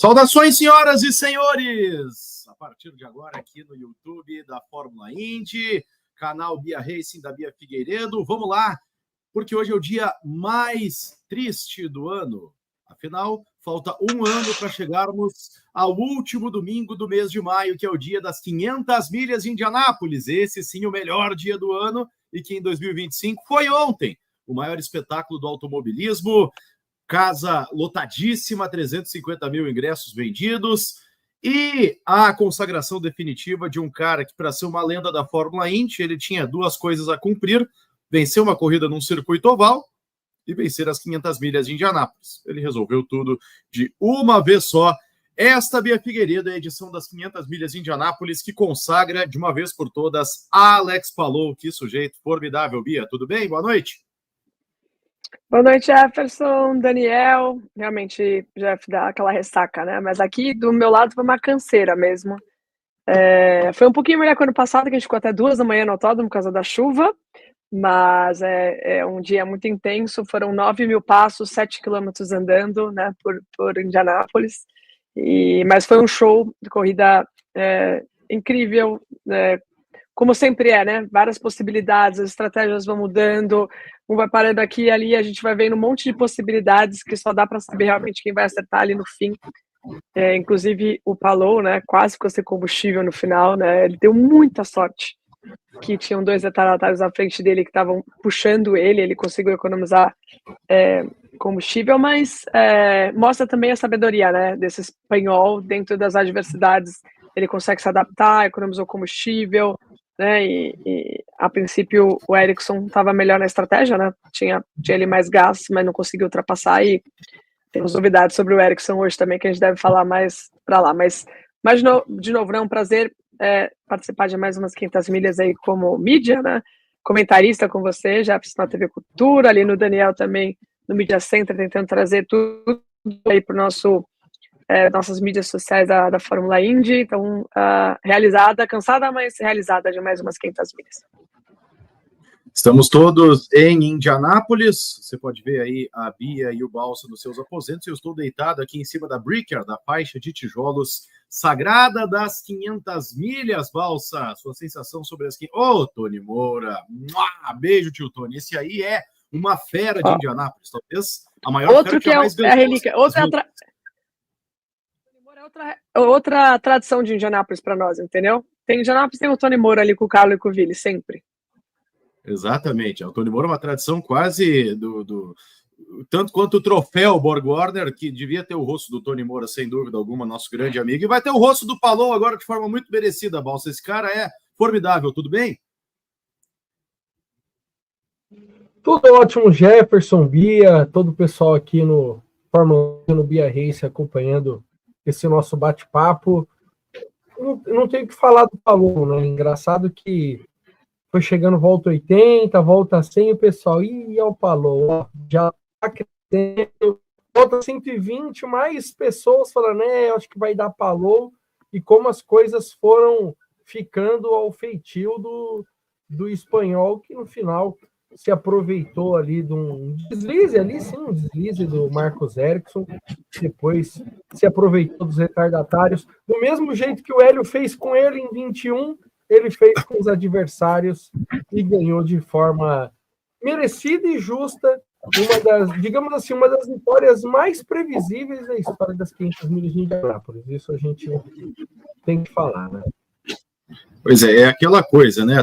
Saudações, senhoras e senhores! A partir de agora, aqui no YouTube da Fórmula Indy, canal Bia Racing da Bia Figueiredo. Vamos lá, porque hoje é o dia mais triste do ano. Afinal, falta um ano para chegarmos ao último domingo do mês de maio, que é o dia das 500 milhas de Indianápolis. Esse sim, o melhor dia do ano, e que em 2025 foi ontem. O maior espetáculo do automobilismo. Casa lotadíssima, 350 mil ingressos vendidos, e a consagração definitiva de um cara que, para ser uma lenda da Fórmula Indy, ele tinha duas coisas a cumprir: vencer uma corrida num circuito oval e vencer as 500 milhas de Indianápolis. Ele resolveu tudo de uma vez só. Esta, Bia Figueiredo, é a edição das 500 milhas de Indianápolis, que consagra de uma vez por todas Alex Palou. Que sujeito formidável, Bia. Tudo bem? Boa noite. Boa noite, Jefferson, Daniel. Realmente, Jeff, dá aquela ressaca, né? Mas aqui do meu lado foi uma canseira mesmo. Foi um pouquinho melhor que o ano passado, que a gente ficou até 2 da manhã no autódromo por causa da chuva, mas é um dia muito intenso. Foram 9 mil passos, 7 quilômetros andando, né, por Indianápolis. Mas foi um show de corrida incrível, como sempre né? Várias possibilidades, as estratégias vão mudando, um vai parando aqui e ali, a gente vai vendo um monte de possibilidades que só dá para saber realmente quem vai acertar ali no fim. Inclusive o Palou, né? Quase ficou sem combustível no final, né? Ele deu muita sorte que tinham 2 retardatários à frente dele que estavam puxando ele conseguiu economizar combustível, mas mostra também a sabedoria, né? Desse espanhol dentro das adversidades. Ele consegue se adaptar, economizou combustível, né? E a princípio o Ericsson estava melhor na estratégia, né? Tinha ali mais gás, mas não conseguiu ultrapassar. E temos novidades sobre o Ericsson hoje também, que a gente deve falar mais para lá. Mas de novo, né? Um prazer participar de mais umas 500 milhas aí como mídia, né? Comentarista com você, já na TV Cultura, ali no Daniel também, no Media Center, tentando trazer tudo aí para o nossas mídias sociais da Fórmula Indy. Então, realizada, cansada, mas realizada de mais umas 500 milhas. Estamos todos em Indianápolis. Você pode ver aí a Bia e o Balsa nos seus aposentos. Eu estou deitado aqui em cima da Brickyard, da faixa de tijolos sagrada das 500 milhas, Balsa. Sua sensação sobre as 500... Ô, Tony Moura! Beijo, tio Tony. Esse aí é uma fera de Indianápolis. Talvez a maior fera que jamais ganhou. A relíquia. Outra tradição de Indianápolis para nós, entendeu? Tem Indianápolis, tem o Tony Moura ali com o Carlo e com o Vili, sempre. Exatamente. O Tony Moura é uma tradição quase tanto quanto o troféu Borg Warner, que devia ter o rosto do Tony Moura, sem dúvida alguma, nosso grande amigo, e vai ter o rosto do Palou agora de forma muito merecida, Balsa. Esse cara é formidável, tudo bem? Tudo ótimo, Jefferson, Bia, todo o pessoal aqui no Fórmula 1, no Bia Race, acompanhando esse nosso bate-papo. Não tenho o que falar do Palou, né? Engraçado que foi chegando volta 80, volta 100, e o pessoal, é o Palou, ó, já tá crescendo, volta 120, mais pessoas falando, acho que vai dar Palou, e como as coisas foram ficando ao feitio do espanhol, que no final se aproveitou ali de um deslize do Marcos Ericsson, depois se aproveitou dos retardatários, do mesmo jeito que o Hélio fez com ele em 21, ele fez com os adversários e ganhou de forma merecida e justa, uma das vitórias mais previsíveis da história das 500 milhas de Indianápolis. Isso a gente tem que falar, né? Pois é aquela coisa, né?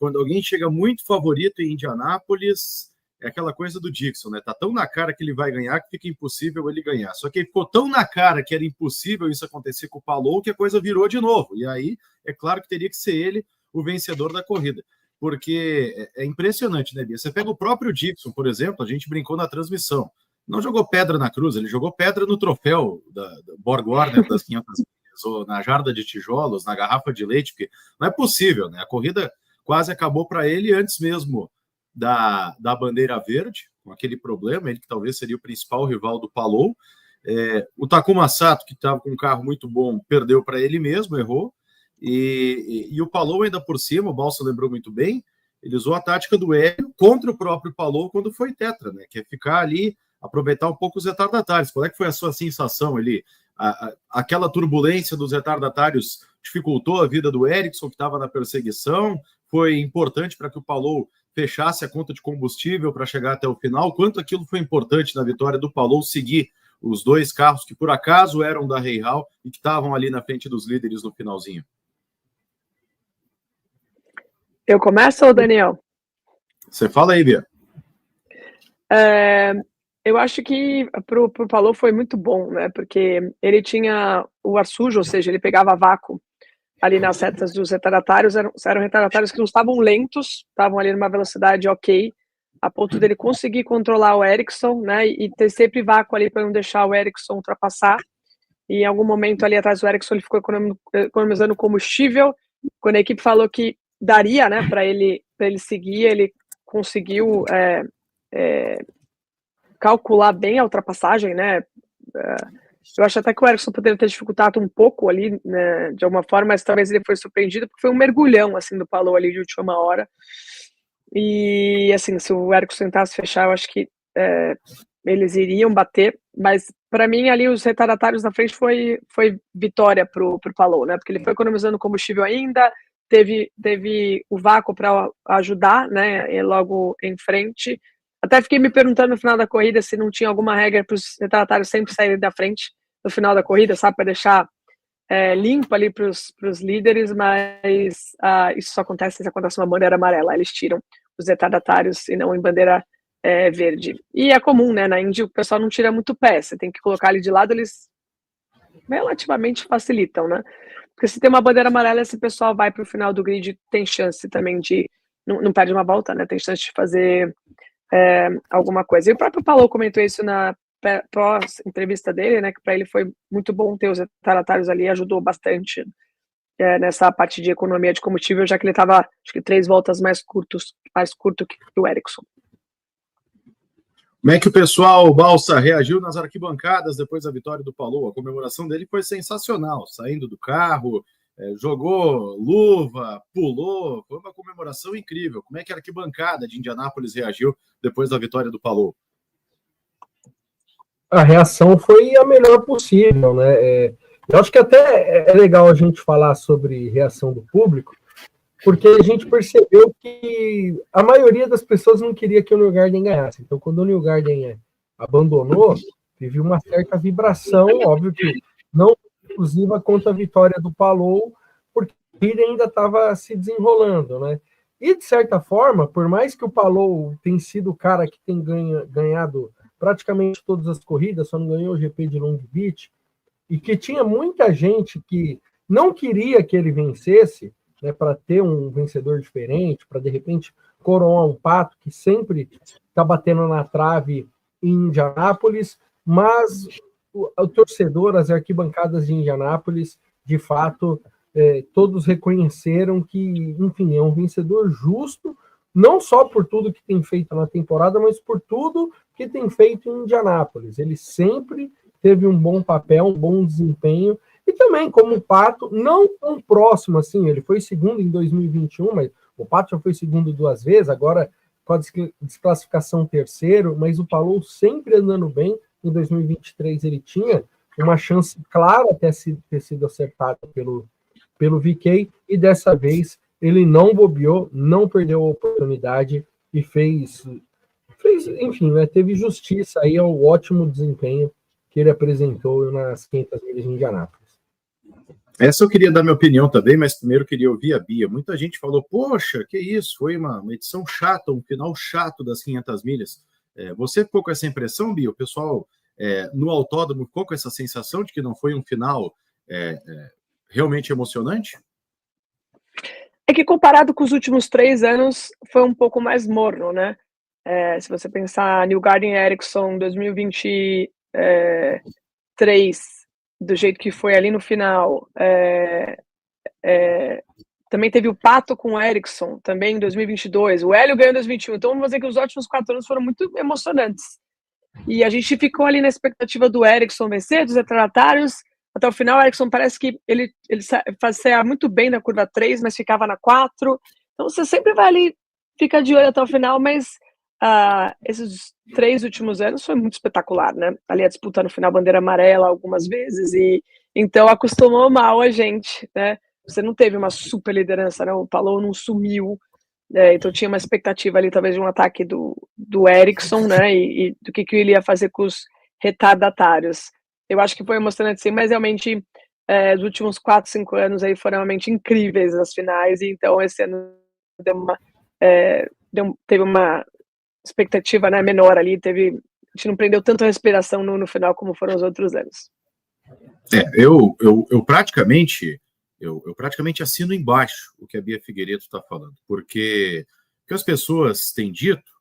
Quando alguém chega muito favorito em Indianápolis, é aquela coisa do Dixon, né? Tá tão na cara que ele vai ganhar que fica impossível ele ganhar. Só que ele ficou tão na cara que era impossível isso acontecer com o Palou que a coisa virou de novo. E aí, é claro que teria que ser ele o vencedor da corrida. Porque é impressionante, né, Bia? Você pega o próprio Dixon, por exemplo, a gente brincou na transmissão. Não jogou pedra na cruz, ele jogou pedra no troféu da Borg Warner das 500 milhas, ou na jarda de tijolos, na garrafa de leite, porque não é possível, né? A corrida quase acabou para ele antes mesmo da bandeira verde, com aquele problema, ele que talvez seria o principal rival do Palou. O Takuma Sato, que estava com um carro muito bom, perdeu para ele mesmo, errou. E o Palou ainda por cima, o Balsa lembrou muito bem, ele usou a tática do Hélio contra o próprio Palou quando foi tetra, né? Que é ficar ali, aproveitar um pouco os retardatários. Qual é que foi a sua sensação ali aquela turbulência dos retardatários dificultou a vida do Ericsson, que estava na perseguição, foi importante para que o Palou fechasse a conta de combustível para chegar até o final. Quanto aquilo foi importante na vitória do Palou seguir os 2 carros que por acaso eram da Reihal e que estavam ali na frente dos líderes no finalzinho? Eu começo ou Daniel? Você fala aí, Bia. Eu acho que pro Palou foi muito bom, né? Porque ele tinha o ar sujo, ou seja, ele pegava vácuo ali nas setas dos retardatários. Eram retardatários que não estavam lentos, estavam ali numa velocidade ok, a ponto dele conseguir controlar o Ericsson, né? E ter sempre vácuo ali para não deixar o Ericsson ultrapassar. E em algum momento ali atrás do Ericsson ele ficou economizando combustível. Quando a equipe falou que daria, né, para ele seguir, ele conseguiu calcular bem a ultrapassagem, né? Eu acho até que o Ericsson poderia ter dificultado um pouco ali, né, de alguma forma, mas talvez ele foi surpreendido, porque foi um mergulhão, assim, do Palou ali de última hora. E, assim, se o Ericsson tentasse fechar, eu acho que eles iriam bater, mas para mim ali os retardatários na frente foi vitória pro Palou, né? Porque ele foi economizando combustível ainda, teve o vácuo para ajudar, né? E logo em frente. Até fiquei me perguntando no final da corrida se não tinha alguma regra para os retardatários sempre saírem da frente no final da corrida, sabe? Para deixar limpo ali para os líderes, mas isso só acontece se acontece uma bandeira amarela. Eles tiram os retardatários e não em bandeira verde. E é comum, né? Na Indy o pessoal não tira muito pé. Você tem que colocar ali de lado, eles relativamente facilitam, né? Porque se tem uma bandeira amarela, esse pessoal vai para o final do grid, tem chance também de... Não perde uma volta, né? Tem chance de fazer alguma coisa. E o próprio Palou comentou isso na pós-entrevista dele, né? Que para ele foi muito bom ter os retardatários ali, ajudou bastante nessa parte de economia de combustível, já que ele estava, acho que 3 voltas mais curto que o Ericsson. Como é que o pessoal, Balsa, reagiu nas arquibancadas depois da vitória do Palou? A comemoração dele foi sensacional, saindo do carro, jogou luva, pulou, foi uma comemoração incrível. Como é que a arquibancada de Indianápolis reagiu depois da vitória do Palou? A reação foi a melhor possível, né? Eu acho que até é legal a gente falar sobre reação do público, porque a gente percebeu que a maioria das pessoas não queria que o Newgarden ganhasse. Então, quando o Newgarden abandonou, teve uma certa vibração, óbvio que não exclusiva quanto a vitória do Palou, porque ele ainda estava se desenrolando, né? E, de certa forma, por mais que o Palou tenha sido o cara que tem ganhado praticamente todas as corridas, só não ganhou o GP de Long Beach, e que tinha muita gente que não queria que ele vencesse, né, para ter um vencedor diferente, para de repente coroar um Pato que sempre está batendo na trave em Indianápolis, mas o torcedor, as arquibancadas de Indianápolis, de fato, todos reconheceram que, enfim, é um vencedor justo, não só por tudo que tem feito na temporada, mas por tudo que tem feito em Indianápolis. Ele sempre teve um bom papel, um bom desempenho, e também, como o Pato, não tão próximo assim, ele foi segundo em 2021, mas o Pato já foi segundo 2 vezes, agora com a desclassificação terceiro, mas o Palou sempre andando bem. Em 2023 ele tinha uma chance clara até ter sido acertado pelo VK, e dessa vez ele não bobeou, não perdeu a oportunidade e fez enfim, né, teve justiça aí ao ótimo desempenho que ele apresentou nas 500 milhas de Indianápolis. Essa eu queria dar minha opinião também, mas primeiro queria ouvir a Bia. Muita gente falou, poxa, que isso, foi uma edição chata, um final chato das 500 milhas. Você ficou com essa impressão, Bia? O pessoal no autódromo ficou com essa sensação de que não foi um final realmente emocionante? É que comparado com os últimos 3 anos, foi um pouco mais morno, né? Se você pensar Newgarden e Ericsson 2023, do jeito que foi ali no final, também teve o Pato com o Ericsson, também em 2022, o Hélio ganhou em 2021, então vamos dizer que os últimos 4 anos foram muito emocionantes. E a gente ficou ali na expectativa do Ericsson vencer, dos retardatários, até o final. O Ericsson parece que ele fazia muito bem na curva 3, mas ficava na 4, então você sempre vai ali, fica de olho até o final, mas esses 3 últimos anos foi muito espetacular, né? Ali a disputa no final, bandeira amarela algumas vezes, e então acostumou mal a gente, né? Você não teve uma super liderança, né? O Palou não sumiu, então tinha uma expectativa ali, talvez, de um ataque do Eriksson, né? E do que ele ia fazer com os retardatários. Eu acho que foi emocionante, sim, mas realmente os últimos 4, 5 anos aí foram realmente incríveis as finais, e então esse ano teve uma expectativa, né, menor ali, a gente não prendeu tanto a respiração no final como foram os outros anos. Eu praticamente assino embaixo o que a Bia Figueiredo está falando, porque o que as pessoas têm dito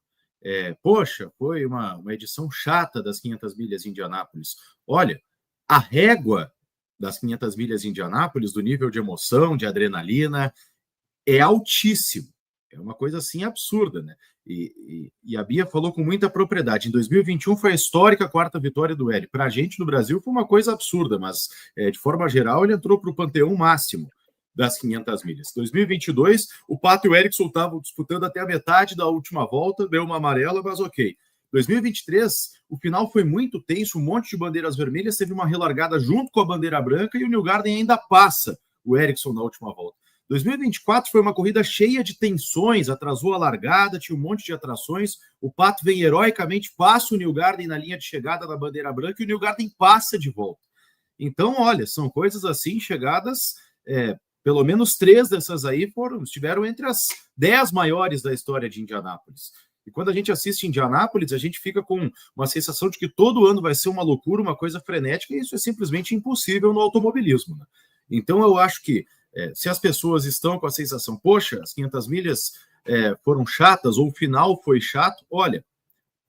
poxa, foi uma edição chata das 500 milhas de Indianápolis. Olha, a régua das 500 milhas de Indianápolis, do nível de emoção, de adrenalina, é altíssimo. É uma coisa assim absurda, né? E a Bia falou com muita propriedade. Em 2021 foi a histórica 4ª vitória do Hélio. Para a gente no Brasil foi uma coisa absurda, mas de forma geral ele entrou para o panteão máximo das 500 milhas. 2022, o Pato e o Eriksson estavam disputando até a metade da última volta, deu uma amarela, mas ok. 2023, o final foi muito tenso, um monte de bandeiras vermelhas, teve uma relargada junto com a bandeira branca e o Newgarden ainda passa o Eriksson na última volta. 2024 foi uma corrida cheia de tensões, atrasou a largada, tinha um monte de atrações, o Pato vem heroicamente, passa o Newgarden na linha de chegada da bandeira branca e o Newgarden passa de volta. Então, olha, são coisas assim, chegadas, pelo menos 3 dessas aí estiveram entre as 10 maiores da história de Indianápolis. E quando a gente assiste Indianápolis, a gente fica com uma sensação de que todo ano vai ser uma loucura, uma coisa frenética, e isso é simplesmente impossível no automobilismo, né? Então, eu acho que se as pessoas estão com a sensação, poxa, as 500 milhas foram chatas, ou o final foi chato, olha,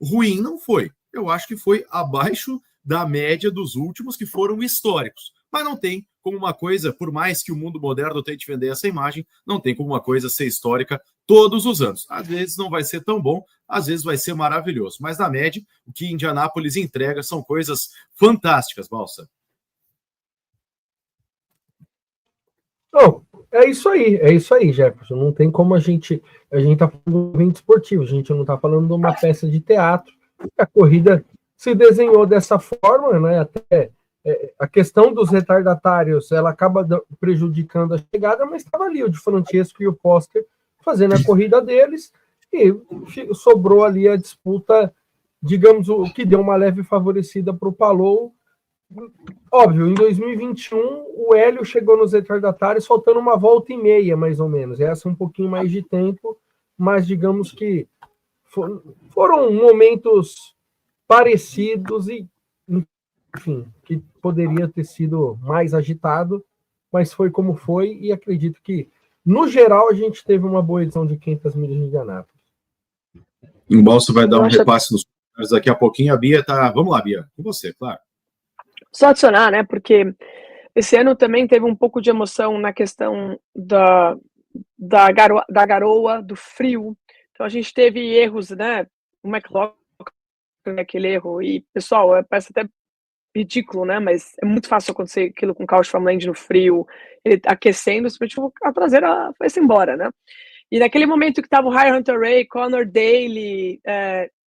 ruim não foi. Eu acho que foi abaixo da média dos últimos, que foram históricos. Mas não tem como uma coisa, por mais que o mundo moderno tente vender essa imagem, não tem como uma coisa ser histórica todos os anos. Às vezes não vai ser tão bom, às vezes vai ser maravilhoso. Mas, na média, o que Indianápolis entrega são coisas fantásticas, Balsa. Não, é isso aí, Jefferson. Não tem como a gente tá falando de um evento esportivo, a gente não tá falando de uma peça de teatro. A corrida se desenhou dessa forma, né? Até a questão dos retardatários, ela acaba prejudicando a chegada, mas estava ali o Di Francesco e o Foster fazendo a corrida deles, e sobrou ali a disputa, digamos, o que deu uma leve favorecida para o Palou. Óbvio, em 2021 o Hélio chegou nos retardatários faltando uma volta e meia, mais ou menos. Essa um pouquinho mais de tempo, mas digamos que foram momentos parecidos e, enfim, que poderia ter sido mais agitado, mas foi como foi, e acredito que, no geral, a gente teve uma boa edição de 500 milhas de Indianápolis. O Balso vai dar um repasse nos comentários daqui a pouquinho. A Bia tá... Vamos lá, Bia, com você, claro. Só adicionar, né, porque esse ano também teve um pouco de emoção na questão da garoa, do frio. Então a gente teve erros, né, o McLaughlin, aquele erro, e pessoal, parece até ridículo, né, mas é muito fácil acontecer aquilo com o carro de Fórmula Indy no frio, ele aquecendo, a traseira foi-se embora, né. E naquele momento que tava o High Hunter Ray, Conor Daly,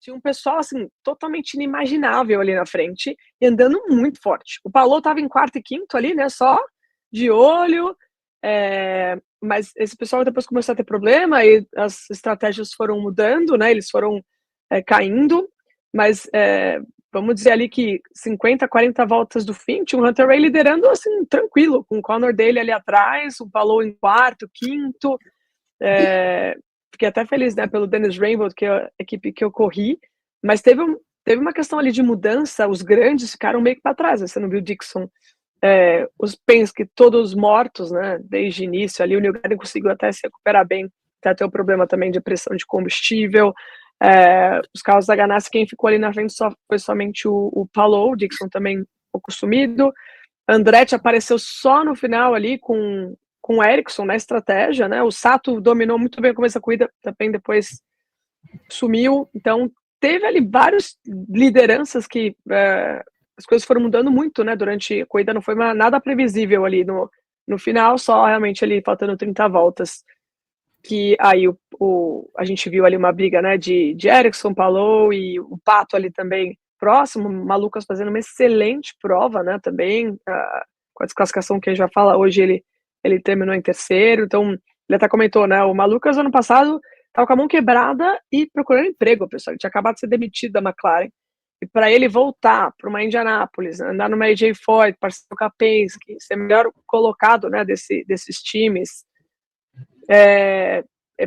tinha um pessoal, assim, totalmente inimaginável ali na frente e andando muito forte. O Palou tava em 4º e 5º ali, né, só de olho, mas esse pessoal depois começou a ter problema e as estratégias foram mudando, né, eles foram caindo, mas vamos dizer ali que 50, 40 voltas do fim, tinha o Hunter Ray liderando, assim, tranquilo, com o Conor Daly ali atrás, o Palou em 4º, 5º, fiquei até feliz, né, pelo Dennis Rainbow, que é a equipe que eu corri, mas teve uma questão ali de mudança, os grandes ficaram meio que para trás, você não viu o Dixon, os Penske todos mortos, né, desde o início ali, o Newgarden conseguiu até se recuperar bem, até ter o problema também de pressão de combustível, os carros da Ganassi, quem ficou ali na frente foi somente o Palou, o Dixon também um pouco sumido, Andretti apareceu só no final ali com o Eriksson na estratégia, né? O Sato dominou muito bem o começo da corrida, também depois sumiu. Então, teve ali várias lideranças que as coisas foram mudando muito, né? Durante a corrida não foi nada previsível ali no final, só realmente ali faltando 30 voltas. que aí a gente viu ali uma briga, né, de Ericsson, Palou e o Pato ali também próximo, o Malucas fazendo uma excelente prova, né, também, com a desclassificação que a gente já fala, hoje ele terminou em terceiro, então ele até comentou, né, o Malucas ano passado estava com a mão quebrada e procurando emprego, pessoal, ele tinha acabado de ser demitido da McLaren, e para ele voltar para uma Indianápolis, andar numa AJ Foyt, parceiro com a Penske, ser melhor colocado, né, desses times,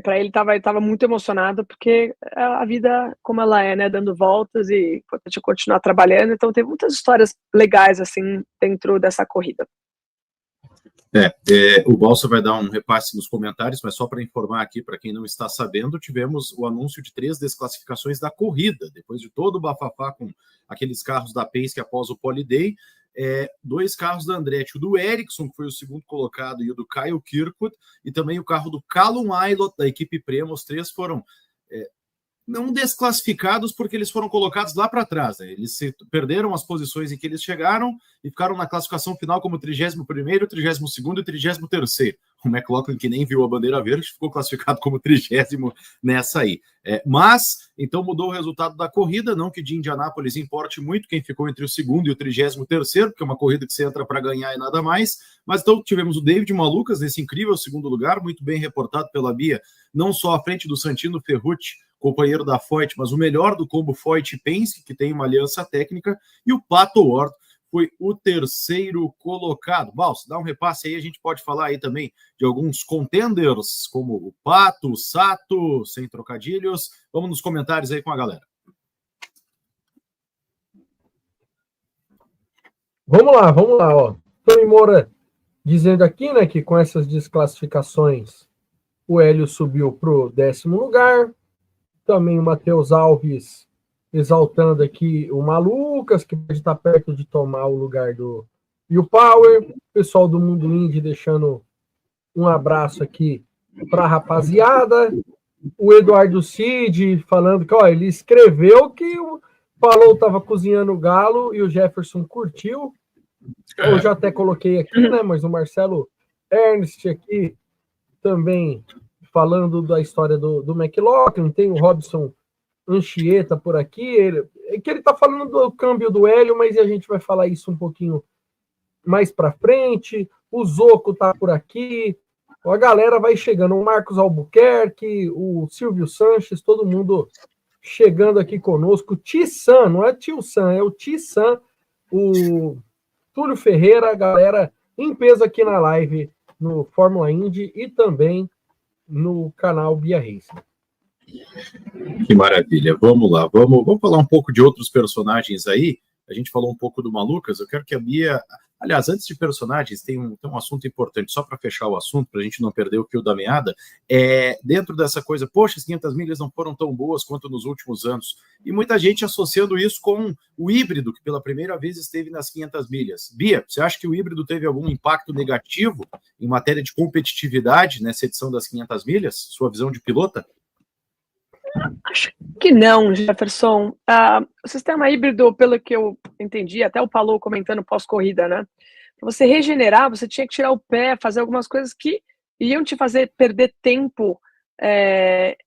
para ele estava muito emocionado, porque a vida como ela é, né, dando voltas e importante continuar trabalhando, então tem muitas histórias legais, assim, dentro dessa corrida. O Balsa vai dar um repasse nos comentários, mas só para informar aqui, para quem não está sabendo, tivemos o anúncio de 3 desclassificações da corrida, depois de todo o bafafá com aqueles carros da Penske após o Pole Day, 2 carros da Andretti, o do Ericsson, que foi o segundo colocado, e o do Kyle Kirkwood, e também o carro do Callum Ilott, da equipe Prema. Os 3 foram não desclassificados porque eles foram colocados lá para trás, né? Eles perderam as posições em que eles chegaram e ficaram na classificação final como 31º, 32º e 33º. O McLaughlin, que nem viu a bandeira verde, ficou classificado como 30º nessa aí. Mas, então mudou o resultado da corrida, não que de Indianápolis importe muito quem ficou entre o 2º e o 33º, porque é uma corrida que você entra para ganhar e nada mais. Mas então tivemos o David Malucas nesse incrível segundo lugar, muito bem reportado pela Bia, não só à frente do Santino Ferrucci, companheiro da Foyt, mas o melhor do combo Foyt e Penske, que tem uma aliança técnica, e o Pato Ward foi o 3º colocado. Balsa, dá um repasse aí, a gente pode falar aí também de alguns contenders, como o Pato, o Sato, sem trocadilhos. Vamos nos comentários aí com a galera. Vamos lá, ó. Tony Moura dizendo aqui, né, que com essas desclassificações o Hélio subiu para o 10º lugar. Também o Matheus Alves exaltando aqui o Malucas, que pode estar perto de tomar o lugar do Will Power. O pessoal do Mundo Indy deixando um abraço aqui para a rapaziada. O Eduardo Cid falando que ele escreveu que o Palou estava cozinhando o galo e o Jefferson curtiu. Eu já até coloquei aqui, né? Mas o Marcelo Ernst aqui também falando da história do McLaughlin. Tem o Robson Anchieta por aqui. Ele está falando do câmbio do Hélio, mas a gente vai falar isso um pouquinho mais para frente. O Zoco está por aqui. A galera vai chegando. O Marcos Albuquerque, o Silvio Sanches, todo mundo chegando aqui conosco. O Tissan, não é Tio Sam, é o Tissan. O Túlio Ferreira, a galera em peso aqui na live no Fórmula Indy e também no canal Bia Racing. Que maravilha, vamos lá, vamos falar um pouco de outros personagens aí. A gente falou um pouco do Malucas, eu quero que a Bia... Aliás, antes de personagens, tem um assunto importante, só para fechar o assunto, para a gente não perder o fio da meada, dentro dessa coisa, poxa, as 500 milhas não foram tão boas quanto nos últimos anos, e muita gente associando isso com o híbrido, que pela primeira vez esteve nas 500 milhas. Bia, você acha que o híbrido teve algum impacto negativo em matéria de competitividade nessa edição das 500 milhas? Sua visão de pilota? Acho que não, Jefferson. O sistema híbrido, pelo que eu entendi, até o Palou comentando pós-corrida, né? Para você regenerar, você tinha que tirar o pé, fazer algumas coisas que iam te fazer perder tempo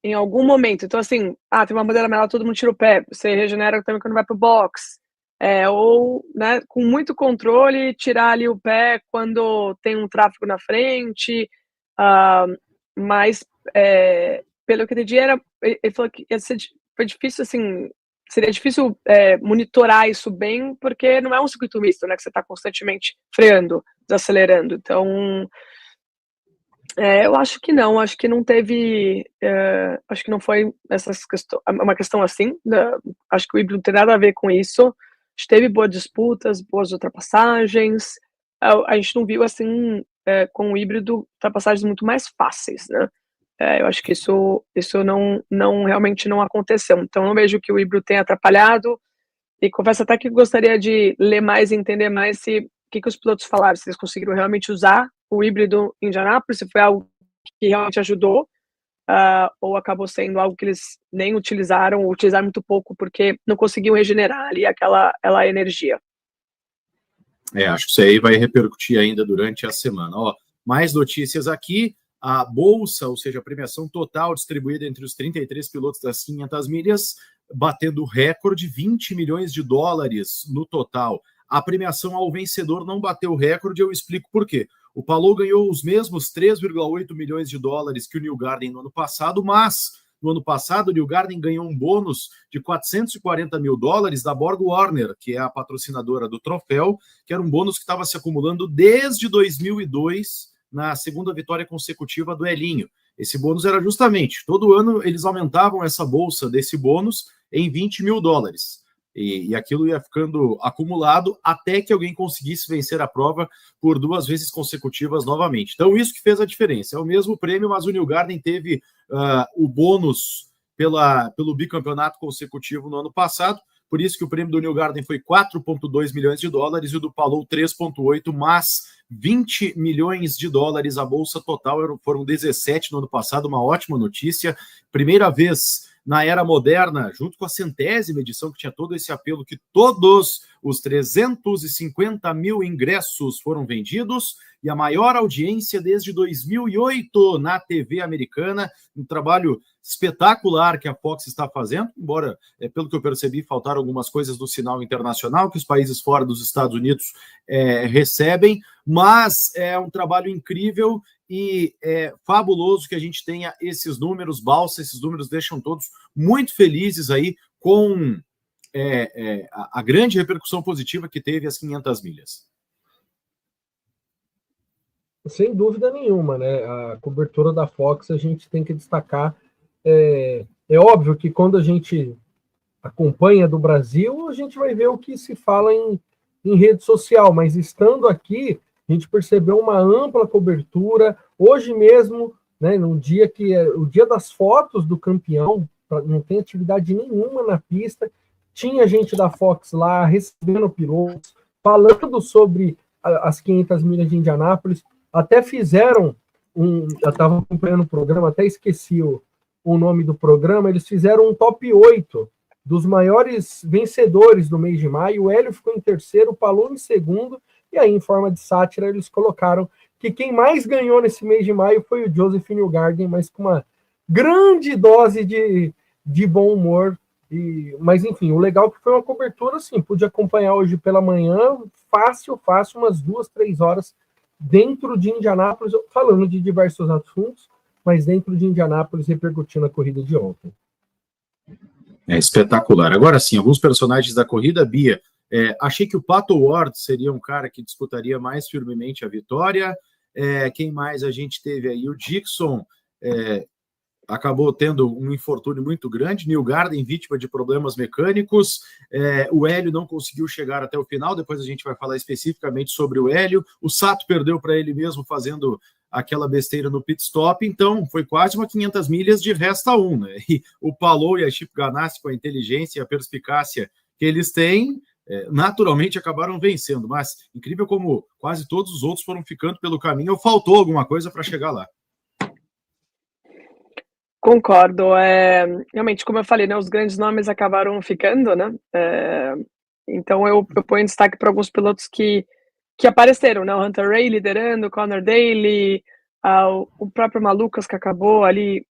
em algum momento. Então, assim, tem uma bandeira amarela, todo mundo tira o pé. Você regenera também quando vai para o box. Ou, né, com muito controle, tirar ali o pé quando tem um tráfego na frente. Mas, pelo que eu entendi, ele falou que foi difícil, assim, seria difícil monitorar isso bem, porque não é um circuito misto, né, que você está constantemente freando, desacelerando. Então, eu acho que não teve, acho que não foi uma questão assim, acho que o híbrido não tem nada a ver com isso. A gente teve boas disputas, boas ultrapassagens, a gente não viu, assim, com o híbrido, ultrapassagens muito mais fáceis, né. Eu acho que isso realmente não aconteceu. Então, não vejo que o híbrido tenha atrapalhado. E confesso até que gostaria de ler mais e entender mais o que os pilotos falaram, se eles conseguiram realmente usar o híbrido em Indianápolis, se foi algo que realmente ajudou, ou acabou sendo algo que eles nem utilizaram, ou utilizaram muito pouco, porque não conseguiam regenerar ali aquela energia. Acho que isso aí vai repercutir ainda durante a semana. Mais notícias aqui. a bolsa, ou seja, a premiação total distribuída entre os 33 pilotos das 500 milhas, batendo o recorde, 20 milhões de dólares no total. A premiação ao vencedor não bateu o recorde, eu explico por quê. O Palou ganhou os mesmos 3,8 milhões de dólares que o Newgarden no ano passado, mas no ano passado o Newgarden ganhou um bônus de 440 mil dólares da Borg Warner, que é a patrocinadora do troféu, que era um bônus que estava se acumulando desde 2002, na segunda vitória consecutiva do Elinho. Esse bônus era justamente, todo ano eles aumentavam essa bolsa desse bônus em 20 mil dólares. E aquilo ia ficando acumulado até que alguém conseguisse vencer a prova por 2 vezes consecutivas novamente. Então, isso que fez a diferença. É o mesmo prêmio, mas o Newgarden teve o bônus pelo bicampeonato consecutivo no ano passado. Por isso que o prêmio do Newgarden foi 4,2 milhões de dólares e o do Palou 3,8, mas 20 milhões de dólares a bolsa total, foram 17 no ano passado, uma ótima notícia. Primeira vez na era moderna, junto com a 100ª edição, que tinha todo esse apelo, que todos os 350 mil ingressos foram vendidos, e a maior audiência desde 2008 na TV americana, um trabalho espetacular que a Fox está fazendo, embora, pelo que eu percebi, faltaram algumas coisas do sinal internacional, que os países fora dos Estados Unidos recebem, mas é um trabalho incrível e é fabuloso que a gente tenha esses números, Balsa, esses números deixam todos muito felizes aí com a grande repercussão positiva que teve as 500 milhas. Sem dúvida nenhuma, né? A cobertura da Fox a gente tem que destacar. É óbvio que quando a gente acompanha do Brasil, a gente vai ver o que se fala em rede social, mas estando aqui, a gente percebeu uma ampla cobertura. Hoje mesmo, né, no dia que é o dia das fotos do campeão, não tem atividade nenhuma na pista, tinha gente da Fox lá recebendo pilotos, falando sobre as 500 milhas de Indianápolis, até fizeram eu estava acompanhando o programa, até esqueci o nome do programa, eles fizeram um top 8 dos maiores vencedores do mês de maio. O Hélio ficou em terceiro, o Palou em segundo, e aí, em forma de sátira, eles colocaram que quem mais ganhou nesse mês de maio foi o Joseph Newgarden, mas com uma grande dose de bom humor. Mas, enfim, o legal é que foi uma cobertura, assim, pude acompanhar hoje pela manhã, fácil, umas 2, 3 horas dentro de Indianápolis, falando de diversos assuntos, mas dentro de Indianápolis, repercutindo a corrida de ontem. É espetacular. Agora sim, alguns personagens da corrida, Bia, achei que o Pato Ward seria um cara que disputaria mais firmemente a vitória. Quem mais a gente teve aí? O Dixon acabou tendo um infortúnio muito grande, Newgarden vítima de problemas mecânicos, o Hélio não conseguiu chegar até o final, depois a gente vai falar especificamente sobre o Hélio, o Sato perdeu para ele mesmo fazendo aquela besteira no pit stop, então foi quase uma 500 milhas de resta um, né? E o Palou e a Chip Ganassi, com a inteligência e a perspicácia que eles têm, naturalmente acabaram vencendo, mas incrível como quase todos os outros foram ficando pelo caminho, ou faltou alguma coisa para chegar lá. Concordo. Realmente, como eu falei, né, os grandes nomes acabaram ficando, né? Então eu ponho em destaque para alguns pilotos que apareceram, né? O Hunter Ray liderando, o Connor Daly, o próprio Malucas, que acabou ali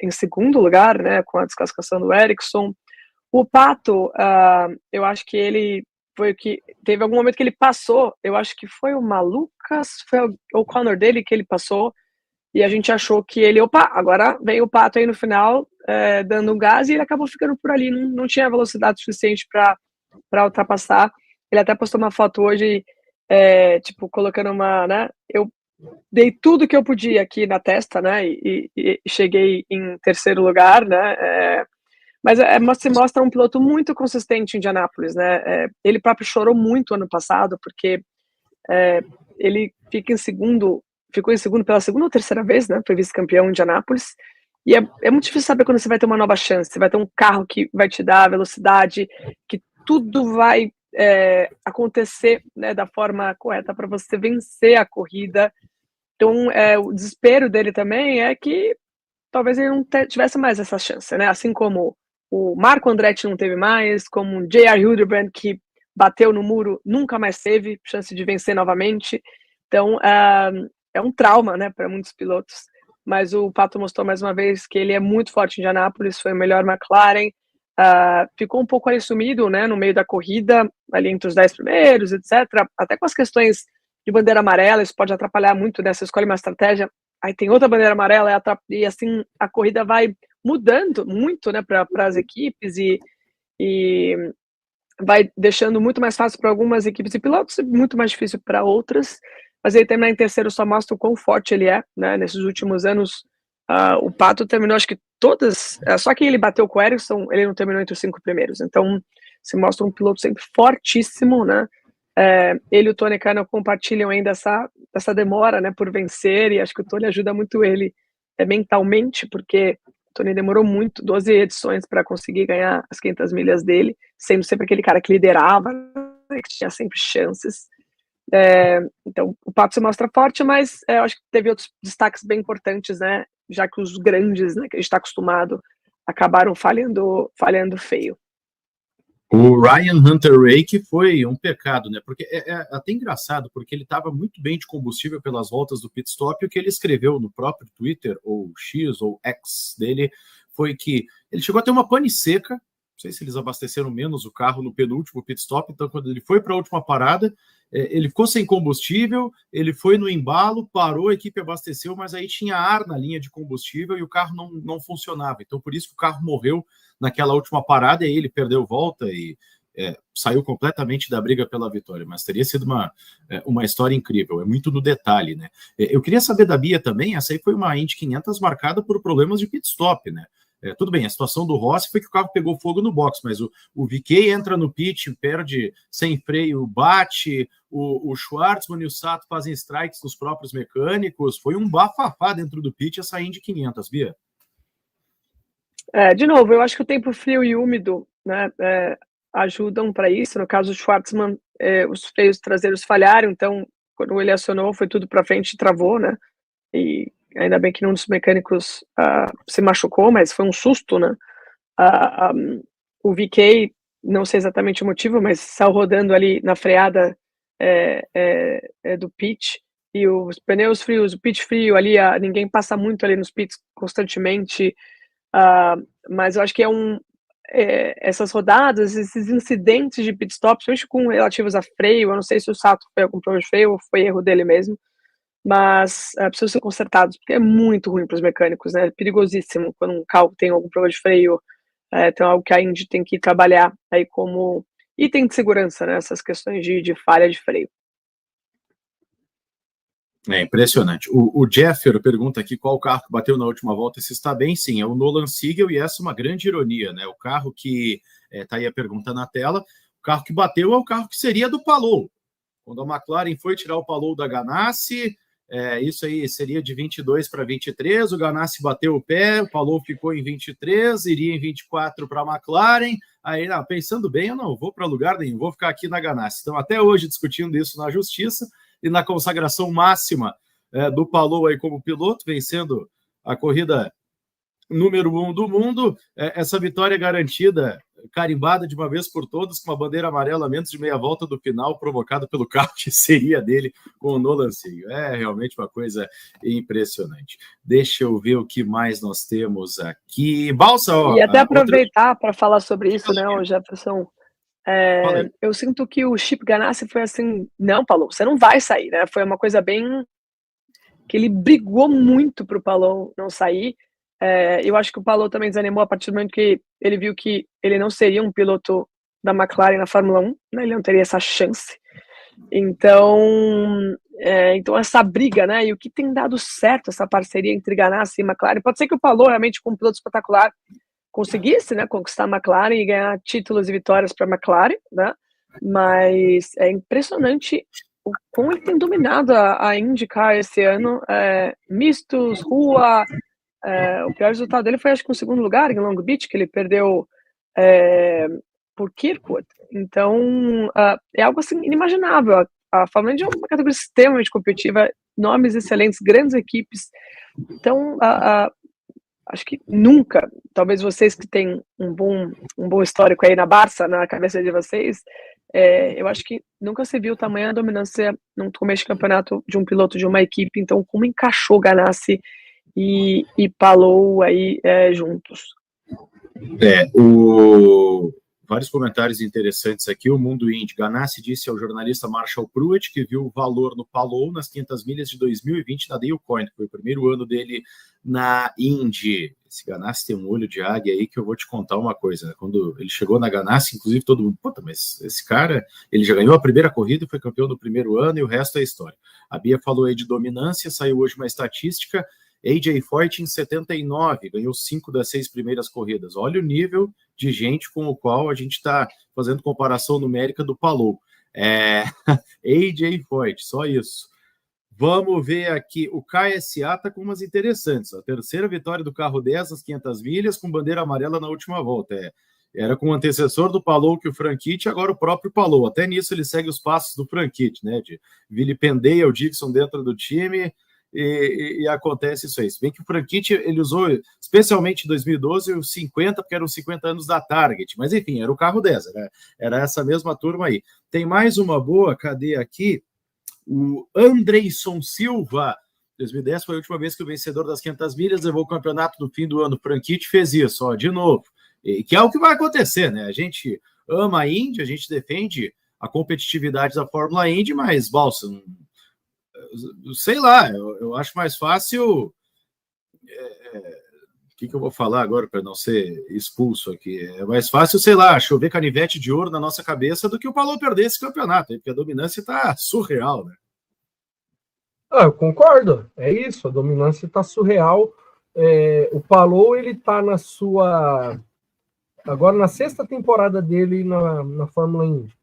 em segundo lugar, né? Com a desclassificação do Ericsson. O Pato, eu acho que ele foi o que... Teve algum momento que ele passou, eu acho que foi o Malucas, foi o Connor Daly que ele passou, e a gente achou que ele, agora vem o Pato aí no final, dando um gás, e ele acabou ficando por ali, não tinha velocidade suficiente para ultrapassar. Ele até postou uma foto hoje, tipo, colocando né, eu dei tudo que eu podia aqui na testa, né, e cheguei em terceiro lugar, né, mas se mostra um piloto muito consistente em Indianápolis, né, ele próprio chorou muito ano passado, porque ele ficou em segundo pela segunda ou terceira vez, né? Foi vice-campeão em Indianápolis. E é muito difícil saber quando você vai ter uma nova chance. Você vai ter um carro que vai te dar velocidade, que tudo vai acontecer, né, da forma correta para você vencer a corrida. Então, o desespero dele também é que talvez ele não tivesse mais essa chance, né? Assim como o Marco Andretti não teve mais, como o J.R. Hildebrand, que bateu no muro, nunca mais teve chance de vencer novamente. Então, é um trauma, né, para muitos pilotos. Mas o Pato mostrou mais uma vez que ele é muito forte em Indianápolis, foi o melhor McLaren, ficou um pouco ali sumido, né, no meio da corrida, ali entre os 10 primeiros, etc. Até com as questões de bandeira amarela, isso pode atrapalhar muito, né, você escolhe uma estratégia, aí tem outra bandeira amarela, e assim a corrida vai mudando muito, né, para as equipes, e vai deixando muito mais fácil para algumas equipes e pilotos e muito mais difícil para outras. Mas ele terminar em terceiro só mostra o quão forte ele é, né? Nesses últimos anos, o Pato terminou, acho que todas, só que ele bateu com o Ericsson, ele não terminou entre os 5 primeiros. Então, se mostra um piloto sempre fortíssimo, né? Ele e o Tony Kanaan compartilham ainda essa demora, né, por vencer, e acho que o Tony ajuda muito ele mentalmente, porque o Tony demorou muito, 12 edições para conseguir ganhar as 500 milhas dele, sendo sempre aquele cara que liderava, né, que tinha sempre chances. Então, o Pato se mostra forte, mas eu acho que teve outros destaques bem importantes, né, já que os grandes, né, que a gente está acostumado, acabaram falhando feio. O Ryan Hunter-Reay foi um pecado, né? Porque é até engraçado, porque ele estava muito bem de combustível pelas voltas do pit stop, e o que ele escreveu no próprio Twitter, ou X, ou X dele, foi que ele chegou a ter uma pane seca, não sei se eles abasteceram menos o carro no penúltimo pit stop, então quando ele foi para a última parada, ele ficou sem combustível, ele foi no embalo, parou, a equipe abasteceu, mas aí tinha ar na linha de combustível e o carro não funcionava, então por isso que o carro morreu naquela última parada, e aí ele perdeu volta e saiu completamente da briga pela vitória, mas teria sido uma história incrível, é muito no detalhe, né? Eu queria saber da Bia também, essa aí foi uma Indy 500 marcada por problemas de pit stop, né? Tudo bem, a situação do Rossi foi que o carro pegou fogo no box, mas o VK entra no pit, perde sem freio, bate, o Schwartzman e o Sato fazem strikes nos próprios mecânicos, foi um bafafá dentro do pit essa Indy 500, Bia. De novo, eu acho que o tempo frio e úmido, né, ajudam para isso. No caso do Schwartzman, os freios traseiros falharam, então quando ele acionou foi tudo para frente e travou, né? E ainda bem que nenhum dos mecânicos se machucou, mas foi um susto, né? O VK, não sei exatamente o motivo, mas saiu rodando ali na freada do pit, e os pneus frios, o pit frio ali, ninguém passa muito ali nos pits constantemente. Mas eu acho que essas rodadas, esses incidentes de pit stop, principalmente com relativos a freio, eu não sei se o Sato foi algum problema de freio ou foi erro dele mesmo, mas precisam ser consertados, porque é muito ruim para os mecânicos, né? É perigosíssimo quando um carro tem algum problema de freio, então é algo que a Indy tem que trabalhar aí como item de segurança, né? Essas questões de falha de freio. É impressionante. O Jeffer pergunta aqui qual carro que bateu na última volta, se está bem. Sim, é o Nolan Siegel, e essa é uma grande ironia, né? O carro que, tá aí a pergunta na tela, o carro que bateu é o carro que seria do Palou. Quando a McLaren foi tirar o Palou da Ganassi, isso aí seria de 22 para 23, o Ganassi bateu o pé, o Palou ficou em 23, iria em 24 para a McLaren, aí, pensando bem, eu não vou para lugar nenhum, vou ficar aqui na Ganassi. Então, até hoje, discutindo isso na justiça, e na consagração máxima do Palou aí como piloto, vencendo a corrida número 1 do mundo, essa vitória garantida, carimbada de uma vez por todas, com uma bandeira amarela a menos de meia volta do final, provocada pelo carro que seria dele com o Nolan Siegel. É realmente uma coisa impressionante. Deixa eu ver o que mais nós temos aqui. Balsa, e até aproveitar para falar sobre isso, né, Jefferson? Eu sinto que o Chip Ganassi foi assim, não, Palou, você não vai sair, né? Foi uma coisa bem que ele brigou muito para o Palou não sair. Eu acho que o Palou também desanimou a partir do momento que ele viu que ele não seria um piloto da McLaren na Fórmula 1, né? Ele não teria essa chance. Então essa briga, né? E o que tem dado certo, essa parceria entre Ganassi e McLaren, pode ser que o Palou realmente, como piloto espetacular, conseguisse, né, conquistar a McLaren e ganhar títulos e vitórias para a McLaren, né? Mas é impressionante o como ele tem dominado a IndyCar esse ano, mistos, rua. O pior resultado dele foi, acho que, o segundo lugar em Long Beach, que ele perdeu por Kirkwood. Então, é algo assim inimaginável. A Fórmula Indy é uma categoria extremamente competitiva, nomes excelentes, grandes equipes. Então, acho que nunca, talvez vocês que têm um bom histórico aí na Barça, na cabeça de vocês, Eu acho que nunca se viu tamanha dominância no começo de campeonato de um piloto de uma equipe, então como encaixou Ganassi e Palou aí juntos? Vários comentários interessantes aqui. O Mundo Indy, Ganassi disse ao jornalista Marshall Pruitt que viu o valor no Palou nas 500 milhas de 2020 na Dale Coyne, que foi o primeiro ano dele na Indy. Esse Ganassi tem um olho de águia aí que eu vou te contar uma coisa, né? Quando ele chegou na Ganassi, inclusive todo mundo, puta, mas esse cara, ele já ganhou a primeira corrida, foi campeão do primeiro ano e o resto é história. A Bia falou aí de dominância, saiu hoje uma estatística, AJ Foyt em 79, ganhou 5 das 6 primeiras corridas. Olha o nível de gente com o qual a gente está fazendo comparação numérica do Palou. AJ Foyt, só isso. Vamos ver aqui, o KSA está com umas interessantes. A terceira vitória do carro 10 nas 500 milhas, com bandeira amarela na última volta. Era com o antecessor do Palou, que o Franchitti, agora o próprio Palou. Até nisso ele segue os passos do Franchitti, né? De vilipendeia o Dixon dentro do time e acontece isso aí. Se bem que o Franchitti, ele usou, especialmente em 2012, os 50, porque eram os 50 anos da Target. Mas enfim, era o carro 10, era essa mesma turma aí. Tem mais uma boa, cadê aqui? O Andreison Silva, 2010 foi a última vez que o vencedor das 500 milhas levou o campeonato no fim do ano. O Franchitti fez isso, de novo. E que é o que vai acontecer, né? A gente ama a Indy, a gente defende a competitividade da Fórmula Indy, mas, Balsa, sei lá, eu acho mais fácil... O que eu vou falar agora para não ser expulso aqui? É mais fácil, sei lá, chover canivete de ouro na nossa cabeça do que o Palou perder esse campeonato, porque a dominância está surreal, né? Eu concordo, é isso, a dominância está surreal. O Palou, ele está agora na 6ª temporada dele na Fórmula Indy.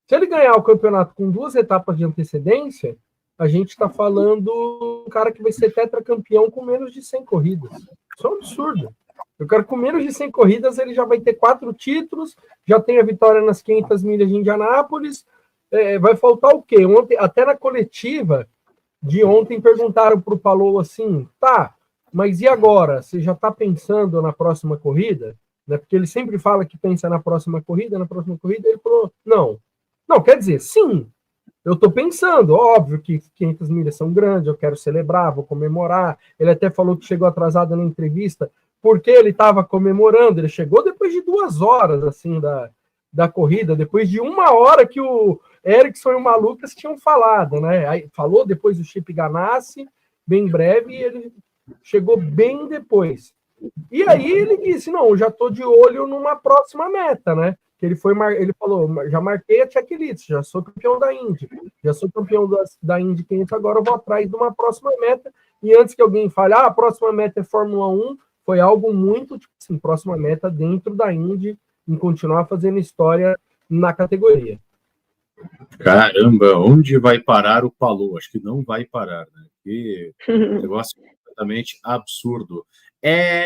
Se ele ganhar o campeonato com 2 etapas de antecedência, a gente está falando um cara que vai ser tetracampeão com menos de 100 corridas. Isso é um absurdo. Eu quero com menos de 100 corridas, ele já vai ter 4 títulos, já tem a vitória nas 500 milhas de Indianápolis. Vai faltar o quê? Ontem, até na coletiva de ontem, perguntaram para o Palou assim, tá, mas e agora? Você já está pensando na próxima corrida? Né? Porque ele sempre fala que pensa na próxima corrida. Ele falou, não. Não, quer dizer, sim, eu estou pensando, óbvio que 500 milhas são grandes, eu quero celebrar, vou comemorar. Ele até falou que chegou atrasado na entrevista, porque ele estava comemorando. Ele chegou depois de 2 horas assim da corrida, depois de 1 hora que o Ericsson e o Malucas tinham falado, né? Aí falou depois do Chip Ganassi, bem breve, e ele chegou bem depois. E aí ele disse, não, eu já estou de olho numa próxima meta, né? Que ele falou, já marquei a checklist, já sou campeão da Indy, já sou campeão da Indy 500, agora eu vou atrás de uma próxima meta. E antes que alguém fale, a próxima meta é Fórmula 1, foi algo muito, tipo assim, próxima meta dentro da Indy, em continuar fazendo história na categoria. Caramba, onde vai parar o Palou? Acho que não vai parar, né? Que negócio completamente absurdo.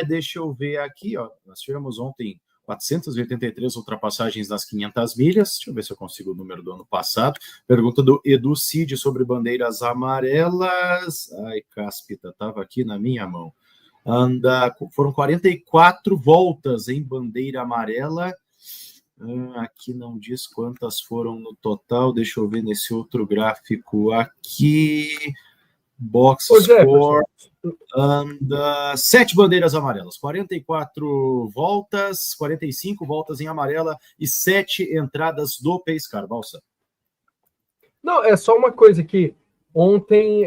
Deixa eu ver aqui, ó. Nós tivemos ontem 483 ultrapassagens nas 500 milhas. Deixa eu ver se eu consigo o número do ano passado. Pergunta do Edu Cid sobre bandeiras amarelas. Ai, cáspita, estava aqui na minha mão. Foram 44 voltas em bandeira amarela. Aqui não diz quantas foram no total. Deixa eu ver nesse outro gráfico aqui. Box score. 7 bandeiras amarelas, 44 voltas, 45 voltas em amarela e 7 entradas do Pace Car. Balsa. Não, é só uma coisa que ontem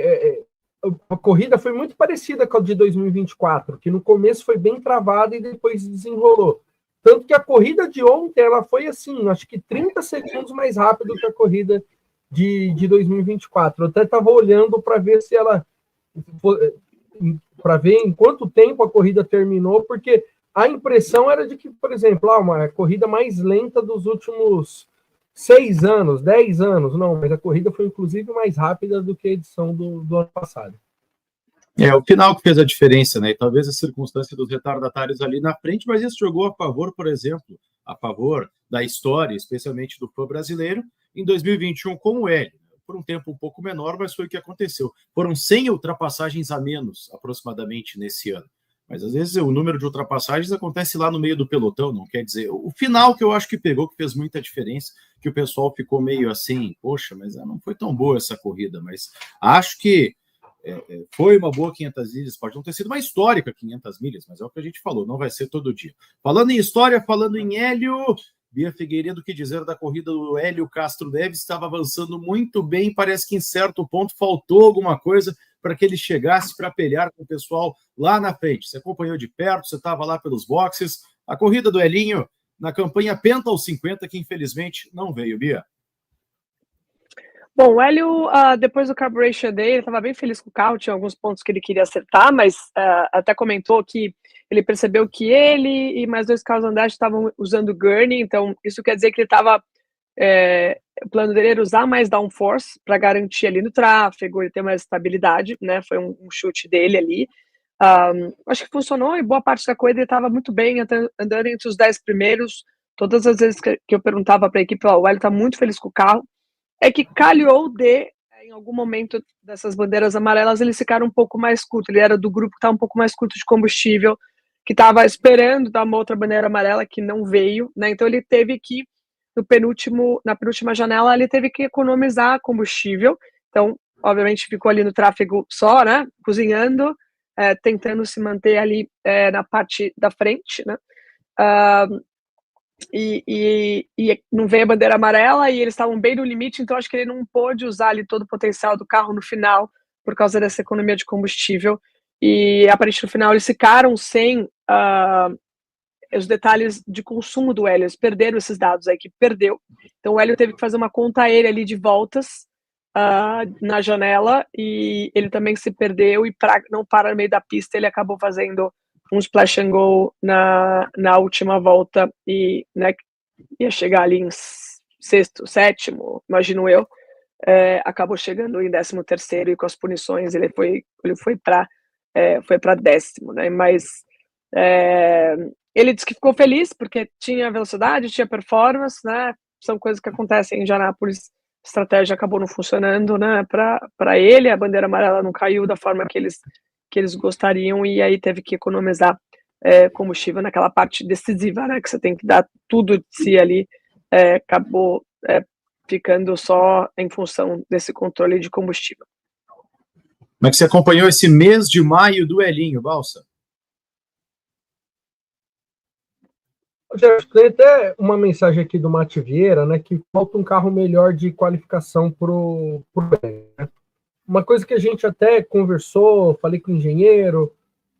a corrida foi muito parecida com a de 2024, que no começo foi bem travada e depois desenrolou. Tanto que a corrida de ontem, ela foi assim, acho que 30 segundos mais rápido que a corrida de 2024. Eu até estava olhando para ver se ela... para ver em quanto tempo a corrida terminou, porque a impressão era de que, por exemplo, uma corrida mais lenta dos últimos 6 anos, 10 anos. Não, mas a corrida foi inclusive mais rápida do que a edição do ano passado. O final que fez a diferença, né? E talvez a circunstância dos retardatários ali na frente, mas isso jogou a favor, por exemplo, a favor da história, especialmente do fã brasileiro, em 2021 como ele. Por um tempo um pouco menor, mas foi o que aconteceu. Foram 100 ultrapassagens a menos, aproximadamente, nesse ano. Mas às vezes o número de ultrapassagens acontece lá no meio do pelotão, não quer dizer. O final que eu acho que pegou, que fez muita diferença, que o pessoal ficou meio assim, poxa, mas não foi tão boa essa corrida, mas acho que foi uma boa 500 milhas, pode não ter sido uma histórica 500 milhas, mas é o que a gente falou, não vai ser todo dia. Falando em história, falando em Hélio, Bia Figueiredo, que dizer da corrida do Hélio Castro Neves, estava avançando muito bem, parece que em certo ponto faltou alguma coisa para que ele chegasse para pelear com o pessoal lá na frente. Você acompanhou de perto, você estava lá pelos boxes, a corrida do Helinho na campanha Penta aos 50, que infelizmente não veio, Bia. Bom, o Hélio, depois do Carburation Day, ele estava bem feliz com o carro, tinha alguns pontos que ele queria acertar, mas até comentou que ele percebeu que ele e mais 2 carros Andretti estavam usando gurney, então isso quer dizer que ele estava... o plano dele era usar mais downforce para garantir ali no tráfego, ele ter mais estabilidade, né? Foi um chute dele ali. Acho que funcionou e boa parte da corrida ele estava muito bem, andando entre os 10 primeiros. Todas as vezes que eu perguntava para a equipe, o Hélio está muito feliz com o carro. É que calhou em algum momento dessas bandeiras amarelas, eles ficaram um pouco mais curtos. Ele era do grupo que estava um pouco mais curto de combustível, que estava esperando dar uma outra bandeira amarela que não veio, né? Então ele teve que, na penúltima janela, ele teve que economizar combustível. Então, obviamente, ficou ali no tráfego só, né? Cozinhando, tentando se manter ali na parte da frente, né? E não veio a bandeira amarela e eles estavam bem no limite, então acho que ele não pôde usar ali todo o potencial do carro no final por causa dessa economia de combustível. E aparentemente no final eles ficaram sem os detalhes de consumo do Hélio, eles perderam esses dados, a equipe perdeu. Então o Hélio teve que fazer uma conta aérea ali de voltas na janela, e ele também se perdeu, e para não parar no meio da pista, ele acabou fazendo um splash and go na última volta, e né, ia chegar ali em sexto, sétimo, imagino eu, acabou chegando em 13º, e com as punições ele foi para 10º, né? Mas ele disse que ficou feliz porque tinha velocidade, tinha performance, né? São coisas que acontecem em Indianápolis. A estratégia acabou não funcionando, né? Para ele, a bandeira amarela não caiu da forma que eles gostariam, e aí teve que economizar combustível naquela parte decisiva, né? Que você tem que dar tudo de si ali. Acabou ficando só em função desse controle de combustível. Como é que você acompanhou esse mês de maio do Helinho, Balsa? Tem até uma mensagem aqui do Mate Vieira, né, que falta um carro melhor de qualificação para o Hélio, né? Uma coisa que a gente até conversou, falei com o engenheiro,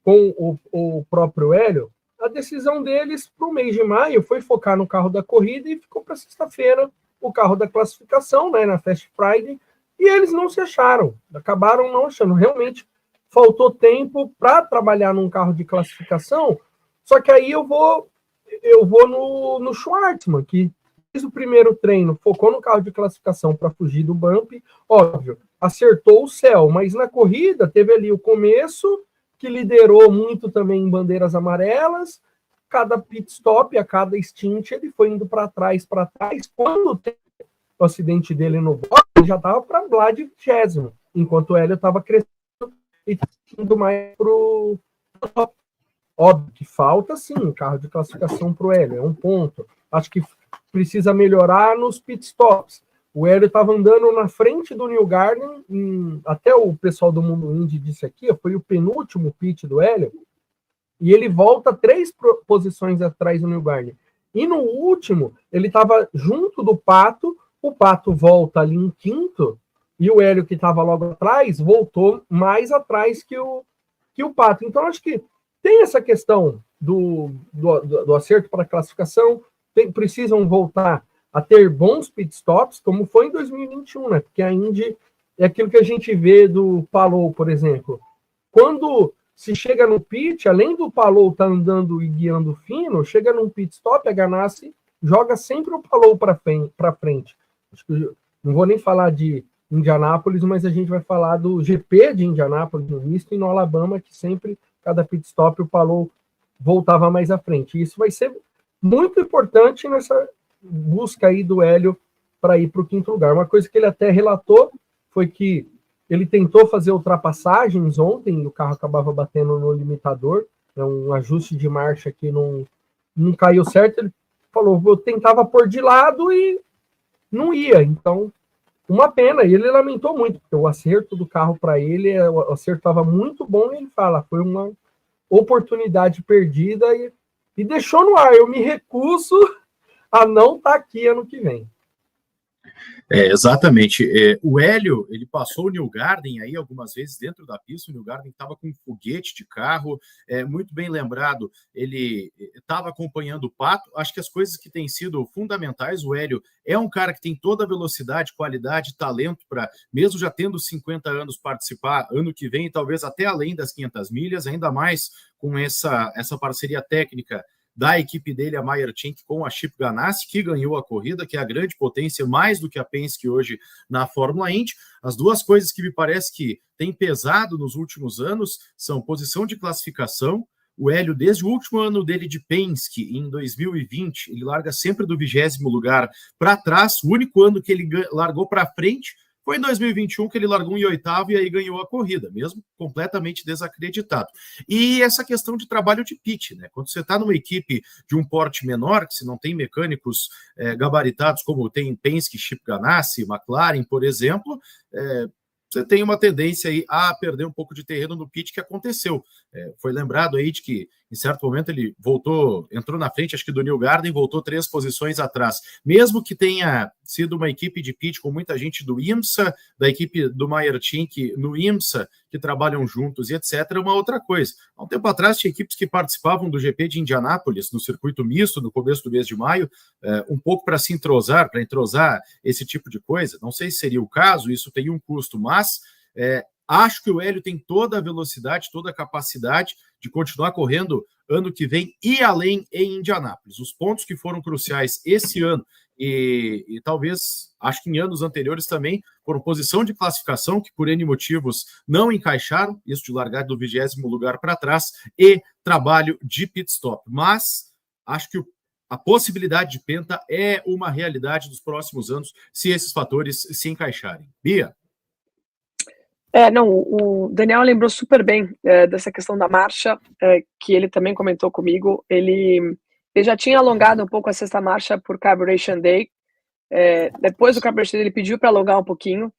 com o próprio Hélio, a decisão deles para o mês de maio foi focar no carro da corrida e ficou para sexta-feira o carro da classificação, né, na Fast Friday, e eles não se acharam, acabaram não achando. Realmente faltou tempo para trabalhar num carro de classificação, só que aí eu vou no Schwartzman, que fez o primeiro treino, focou no carro de classificação para fugir do bump, óbvio, acertou o céu, mas na corrida teve ali o começo, que liderou muito também em bandeiras amarelas, cada pit stop, a cada stint, ele foi indo para trás, quando teve o acidente dele no box, ele já estava para lá de 20º, enquanto o Hélio estava crescendo e indo mais para o top. Óbvio que falta, sim, um carro de classificação para o Hélio, é um ponto. Acho que precisa melhorar nos pitstops. O Hélio estava andando na frente do Newgarden, até o pessoal do Mundo Indy disse aqui, foi o penúltimo pit do Hélio, e ele volta 3 posições atrás do Newgarden. E no último, ele estava junto do Pato, o Pato volta ali em 5º, e o Hélio, que estava logo atrás, voltou mais atrás que o Pato. Então, acho que tem essa questão do acerto para a classificação, precisam voltar a ter bons pitstops, como foi em 2021, né? Porque a Indy é aquilo que a gente vê do Palou, por exemplo. Quando se chega no pit, além do Palou estar andando e guiando fino, chega num pitstop, a Ganassi joga sempre o Palou para frente. Acho que não vou nem falar de Indianápolis, mas a gente vai falar do GP de Indianápolis no misto e no Alabama, que sempre cada pit stop o Palou voltava mais à frente. E isso vai ser muito importante nessa busca aí do Hélio para ir para o 5º lugar. Uma coisa que ele até relatou foi que ele tentou fazer ultrapassagens ontem e o carro acabava batendo no limitador. um ajuste de marcha que não caiu certo. Ele falou, eu tentava pôr de lado e não ia. Então, uma pena. E ele lamentou muito, porque o acerto do carro para ele, o acerto estava muito bom, e ele fala, foi uma oportunidade perdida e deixou no ar. Eu me recuso a não estar aqui ano que vem. Exatamente. O Hélio, ele passou o Newgarden aí algumas vezes dentro da pista. O Newgarden estava com um foguete de carro, muito bem lembrado. Ele estava acompanhando o Pato. Acho que as coisas que têm sido fundamentais, o Hélio é um cara que tem toda a velocidade, qualidade, talento para, mesmo já tendo 50 anos, participar ano que vem, talvez até além das 500 milhas, ainda mais com essa parceria técnica da equipe dele, a Meyer Shank, com a Chip Ganassi, que ganhou a corrida, que é a grande potência, mais do que a Penske hoje na Fórmula Indy. As duas coisas que me parece que tem pesado nos últimos anos são posição de classificação. O Hélio, desde o último ano dele de Penske, em 2020, ele larga sempre do 20º lugar para trás. O único ano que ele largou para frente foi em 2021, que ele largou em 8º e aí ganhou a corrida, mesmo completamente desacreditado. E essa questão de trabalho de pit, né? Quando você está numa equipe de um porte menor, que se não tem mecânicos gabaritados, como tem Penske, Chip Ganassi, McLaren, por exemplo, você tem uma tendência aí a perder um pouco de terreno no pit, que aconteceu. Foi lembrado aí de que, em certo momento, ele entrou na frente, acho que do Newgarden, voltou 3 posições atrás. Mesmo que tenha sido uma equipe de pit com muita gente do IMSA, da equipe do Meyer Shank no IMSA, que trabalham juntos e etc., é uma outra coisa. Há um tempo atrás, tinha equipes que participavam do GP de Indianápolis, no circuito misto, no começo do mês de maio, um pouco para se entrosar, para entrosar esse tipo de coisa. Não sei se seria o caso, isso tem um custo, mas acho que o Hélio tem toda a velocidade, toda a capacidade de continuar correndo ano que vem e além em Indianápolis. Os pontos que foram cruciais esse ano e talvez, acho que em anos anteriores também, foram posição de classificação, que por N motivos não encaixaram, isso de largar do 20º lugar para trás, e trabalho de pit stop. Mas acho que a possibilidade de penta é uma realidade dos próximos anos, se esses fatores se encaixarem. Bia? Não, o Daniel lembrou super bem dessa questão da marcha, que ele também comentou comigo. Ele já tinha alongado um pouco a sexta marcha por Carburation Day. Depois do Carburation Day, ele pediu para alongar um pouquinho,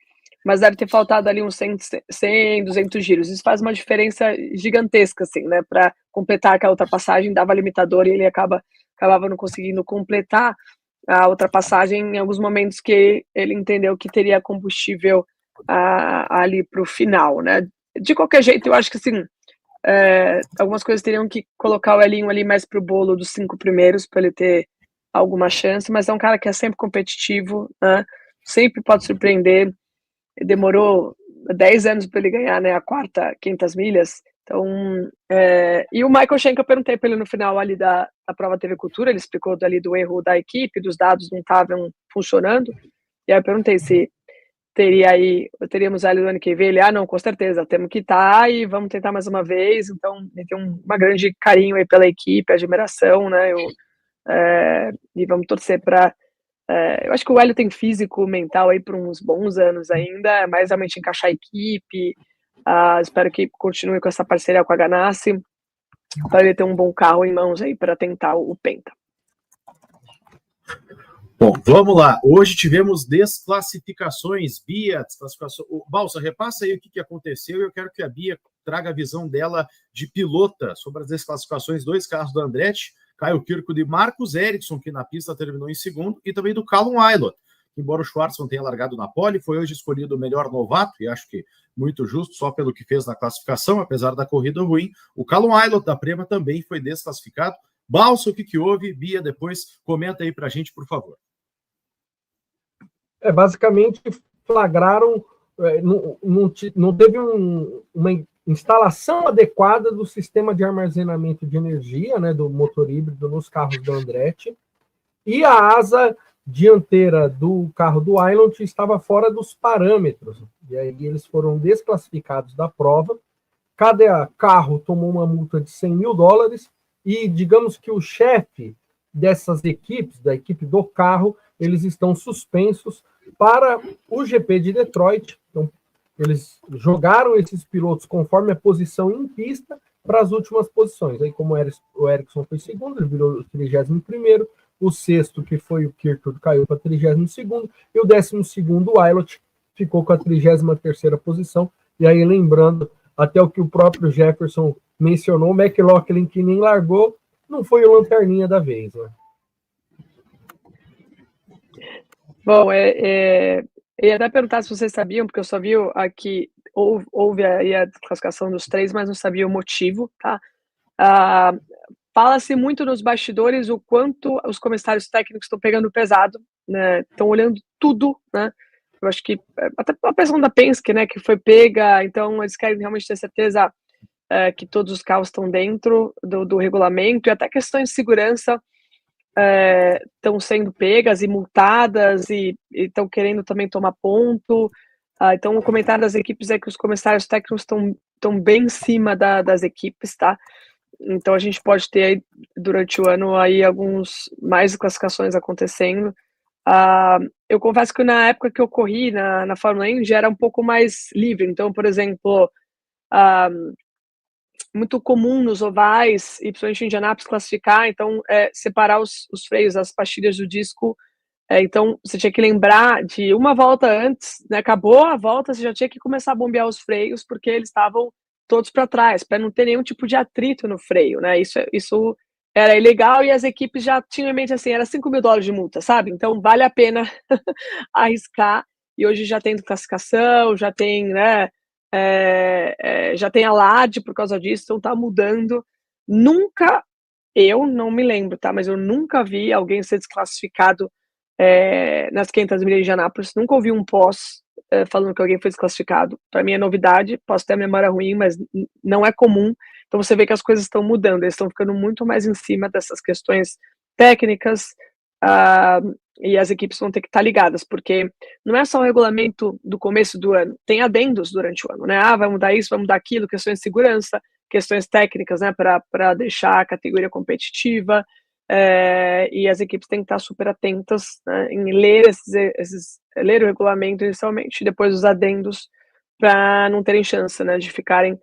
mas deve ter faltado ali uns 100, 200 giros. Isso faz uma diferença gigantesca, assim, né? Para completar aquela ultrapassagem, dava limitador e ele acabava não conseguindo completar a ultrapassagem em alguns momentos que ele entendeu que teria combustível ali para o final, né? De qualquer jeito, eu acho que assim, algumas coisas teriam que colocar o Elinho ali mais para o bolo dos 5 primeiros para ele ter alguma chance, mas é um cara que é sempre competitivo, né? Sempre pode surpreender. Demorou 10 anos para ele ganhar, né, a quarta 500 milhas. Então, e o Michael Shank, eu perguntei para ele no final ali da prova TV Cultura, ele explicou ali do erro da equipe, dos dados não estavam funcionando, e aí eu perguntei se teríamos ali no ano que vem. Ele, não, com certeza, temos que estar e vamos tentar mais uma vez. Então, ele tem uma grande carinho aí pela equipe, admiração, né? E vamos torcer para. Eu acho que o Hélio tem físico, mental aí por uns bons anos ainda, mas realmente encaixar a equipe. Espero que continue com essa parceria com a Ganassi, para ele ter um bom carro em mãos aí para tentar o Penta. Bom, vamos lá. Hoje tivemos desclassificações. Bia, desclassificação. Balsa, repassa aí o que aconteceu e eu quero que a Bia traga a visão dela de pilota sobre as desclassificações, 2 carros do Andretti, Caio Kirko e Marcus Ericsson, que na pista terminou em segundo, e também do Callum Ilott. Embora o Schwartzman tenha largado na pole, foi hoje escolhido o melhor novato, e acho que muito justo, só pelo que fez na classificação, apesar da corrida ruim. O Callum Ilott da Prema também foi desclassificado. Balsa, o que houve? Bia, depois comenta aí pra gente, por favor. Basicamente flagraram, não teve uma instalação adequada do sistema de armazenamento de energia, né, do motor híbrido nos carros do Andretti, e a asa dianteira do carro do Ilott estava fora dos parâmetros, e aí eles foram desclassificados da prova. Cada carro tomou uma multa de $100 mil, e digamos que o chefe dessas equipes, da equipe do carro, eles estão suspensos para o GP de Detroit. Então, eles jogaram esses pilotos conforme a posição em pista para as últimas posições. Aí, como o Erickson foi segundo, ele virou o 31º, o sexto, que foi o Kierkegaard, caiu para 32º, e o 12º, o Aylot, ficou com a 33ª posição. E aí, lembrando, até o que o próprio Jefferson mencionou, o McLaughlin, que nem largou, não foi o lanterninha da vez, né? Bom, eu ia até perguntar se vocês sabiam, porque eu só vi aqui, houve aí a classificação dos 3, mas não sabia o motivo, tá? Fala-se muito nos bastidores o quanto os comissários técnicos estão pegando pesado, né? Estão olhando tudo, né? Eu acho que até a questão da Penske, né, que foi pega, então eles querem realmente ter certeza que todos os carros estão dentro do regulamento, e até questões de segurança estão sendo pegas e multadas e estão querendo também tomar ponto. Então, o comentário das equipes é que os comissários técnicos estão bem em cima das equipes, tá? Então, a gente pode ter aí, durante o ano aí alguns mais classificações acontecendo. Eu confesso que na época que eu corri na Fórmula Indy era um pouco mais livre. Então, por exemplo, muito comum nos ovais, e principalmente em Indianápolis, classificar, então separar os freios, as pastilhas do disco. Então, você tinha que lembrar de uma volta antes, né? Acabou a volta, você já tinha que começar a bombear os freios, porque eles estavam todos para trás, para não ter nenhum tipo de atrito no freio, né? Isso era ilegal, e as equipes já tinham em mente assim, era $5.000 de multa, sabe? Então, vale a pena arriscar, e hoje já tem classificação, já tem, né? Já tem a LAD por causa disso, então tá mudando. Nunca, eu não me lembro, tá? Mas eu nunca vi alguém ser desclassificado nas 500 milhas de Anápolis. Nunca ouvi um pós falando que alguém foi desclassificado. Para mim é novidade, posso ter a memória ruim, mas não é comum. Então você vê que as coisas estão mudando, eles estão ficando muito mais em cima dessas questões técnicas, e as equipes vão ter que estar ligadas, porque não é só o regulamento do começo do ano, tem adendos durante o ano, né? Vai mudar isso, vai mudar aquilo, questões de segurança, questões técnicas, né, para deixar a categoria competitiva, e as equipes têm que estar super atentas, né, em ler ler o regulamento inicialmente, e depois os adendos, para não terem chance, né, de ficarem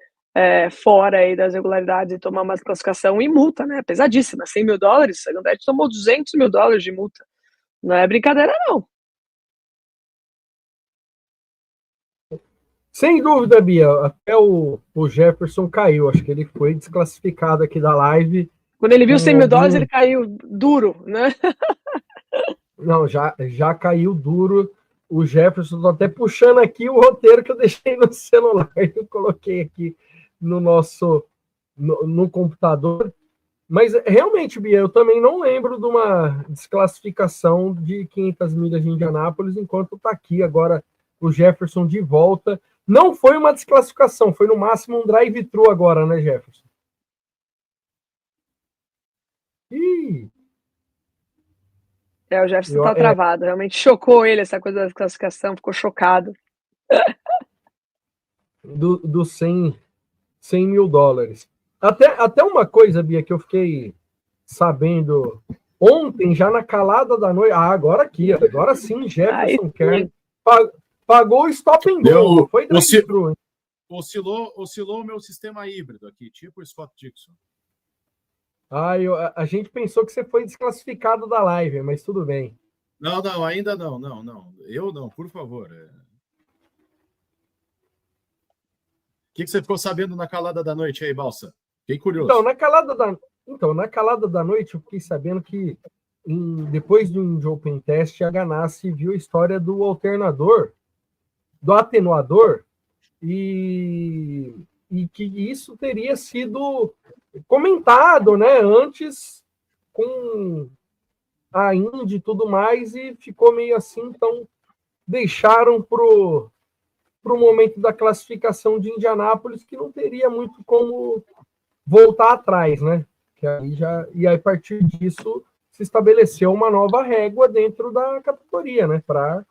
fora aí das regularidades e tomar uma classificação e multa, né, pesadíssima, $100.000, a Andretti tomou $200.000 de multa, não é brincadeira não. Sem dúvida, Bia, até o Jefferson caiu, acho que ele foi desclassificado aqui da live. Quando ele viu $100.000, ele caiu duro, né? Não, já caiu duro. O Jefferson, tô até puxando aqui o roteiro que eu deixei no celular, eu coloquei aqui no computador. Mas realmente, Bia, eu também não lembro de uma desclassificação de 500 milhas de Indianápolis, enquanto está aqui agora o Jefferson de volta. Não foi uma desclassificação, foi no máximo um drive-thru agora, né, Jefferson? Ih! O Jefferson tá travado, realmente chocou ele essa coisa da classificação, ficou chocado. Do $100 mil. Até uma coisa, Bia, que eu fiquei sabendo ontem, já na calada da noite. Agora sim, Jefferson Kern pagou o stop and go. Foi drive-thru. Oscilou o meu sistema híbrido aqui, tipo o Scott Dixon. A gente pensou que você foi desclassificado da live, mas tudo bem. Não, ainda não. Eu não, por favor. O que você ficou sabendo na calada da noite aí, Balsa? Fiquei curioso. Então, na calada da noite, eu fiquei sabendo que depois do Open Test, a Ganassi viu a história do alternador, do atenuador, e que isso teria sido comentado, né, antes com a Indy e tudo mais, e ficou meio assim, então deixaram pro momento da classificação de Indianápolis, que não teria muito como voltar atrás, né? E aí, a partir disso, se estabeleceu uma nova régua dentro da categoria, né? Para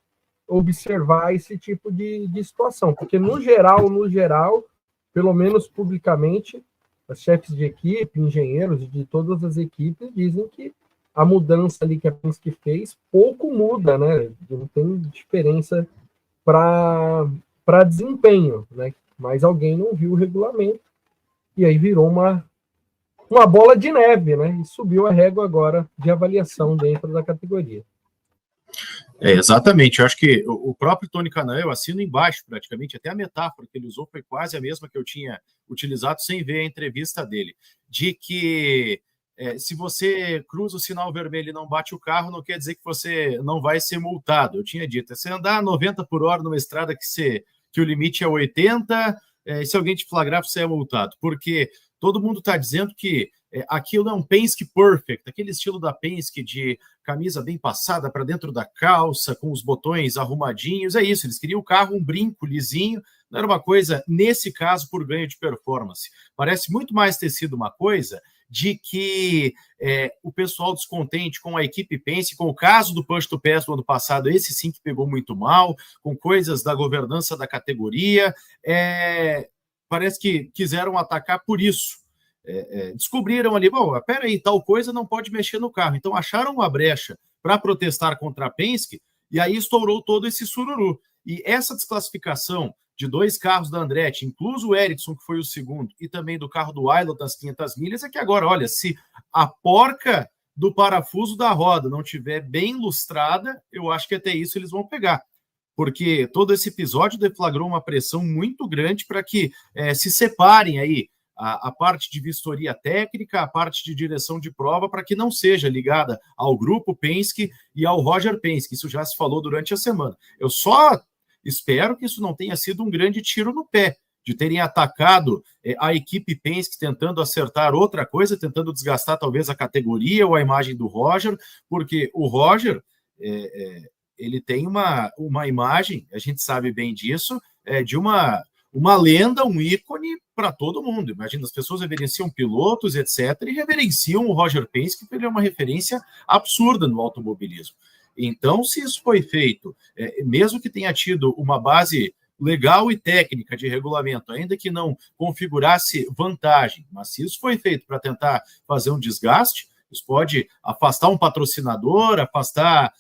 observar esse tipo de situação. Porque, no geral, pelo menos publicamente, os chefes de equipe, engenheiros de todas as equipes dizem que a mudança ali que a Penske fez pouco muda, né? Não tem diferença para desempenho, né? Mas alguém não viu o regulamento e aí virou uma bola de neve, né? E subiu a régua agora de avaliação dentro da categoria. Exatamente, eu acho que o próprio Tony Kanaan, eu assino embaixo praticamente, até a metáfora que ele usou foi quase a mesma que eu tinha utilizado sem ver a entrevista dele, de que se você cruza o sinal vermelho e não bate o carro, não quer dizer que você não vai ser multado. Eu tinha dito, se andar 90 por hora numa estrada que o limite é 80, se alguém te flagrar, você é multado, porque todo mundo está dizendo que aquilo é um Penske Perfect, aquele estilo da Penske de camisa bem passada para dentro da calça, com os botões arrumadinhos, é isso, eles queriam o carro, um brinco lisinho, não era uma coisa, nesse caso, por ganho de performance. Parece muito mais ter sido uma coisa de que o pessoal descontente com a equipe Penske, com o caso do Push to Pass do ano passado, esse sim que pegou muito mal, com coisas da governança da categoria, parece que quiseram atacar por isso. Descobriram ali, bom, peraí, tal coisa não pode mexer no carro. Então acharam uma brecha para protestar contra a Penske e aí estourou todo esse sururu. E essa desclassificação de 2 carros da Andretti, incluso o Ericsson, que foi o segundo, e também do carro do Wilot das 500 milhas, é que agora, olha, se a porca do parafuso da roda não tiver bem lustrada, eu acho que até isso eles vão pegar. Porque todo esse episódio deflagrou uma pressão muito grande para que se separem aí a parte de vistoria técnica, a parte de direção de prova, para que não seja ligada ao grupo Penske e ao Roger Penske. Isso já se falou durante a semana. Eu só espero que isso não tenha sido um grande tiro no pé, de terem atacado a equipe Penske tentando acertar outra coisa, tentando desgastar talvez a categoria ou a imagem do Roger, porque o Roger ele tem uma imagem, a gente sabe bem disso, de uma lenda, um ícone para todo mundo. Imagina, as pessoas reverenciam pilotos, etc., e reverenciam o Roger Penske, porque ele é uma referência absurda no automobilismo. Então, se isso foi feito, mesmo que tenha tido uma base legal e técnica de regulamento, ainda que não configurasse vantagem, mas se isso foi feito para tentar fazer um desgaste, isso pode afastar um patrocinador, afastar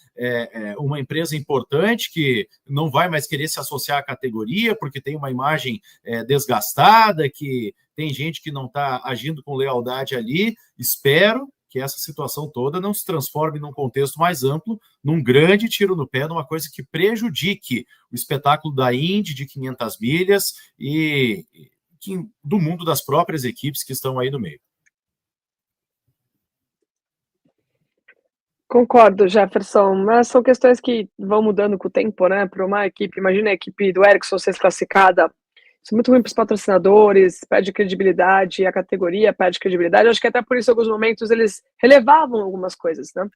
uma empresa importante que não vai mais querer se associar à categoria porque tem uma imagem desgastada, que tem gente que não está agindo com lealdade ali. Espero que essa situação toda não se transforme num contexto mais amplo, num grande tiro no pé, numa coisa que prejudique o espetáculo da Indy de 500 milhas e do mundo das próprias equipes que estão aí no meio. Concordo, Jefferson, mas são questões que vão mudando com o tempo, né? Para uma equipe, imagina a equipe do Ericsson ser classificada, isso é muito ruim para os patrocinadores, perde credibilidade, a categoria perde credibilidade. Acho que até por isso, em alguns momentos, eles relevavam algumas coisas, né?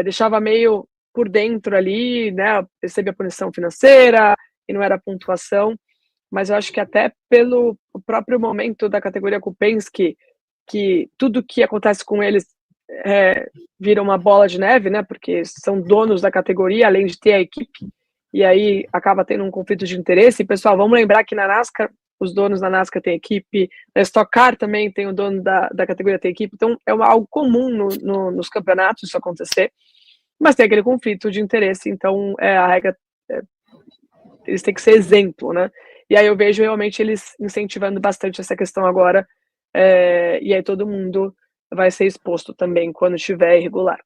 Deixava meio por dentro ali, né? Recebia punição financeira e não era pontuação, mas eu acho que até pelo próprio momento da categoria com o Penske, que tudo que acontece com eles vira uma bola de neve, né? Porque são donos da categoria, além de ter a equipe, e aí acaba tendo um conflito de interesse. E, pessoal, vamos lembrar que na NASCAR, os donos da NASCAR têm equipe, na Stock Car também tem o dono da categoria tem equipe, então é algo comum nos campeonatos isso acontecer, mas tem aquele conflito de interesse, então a regra, eles têm que ser exemplo, né? E aí eu vejo realmente eles incentivando bastante essa questão agora, e aí todo mundo vai ser exposto também quando estiver irregular.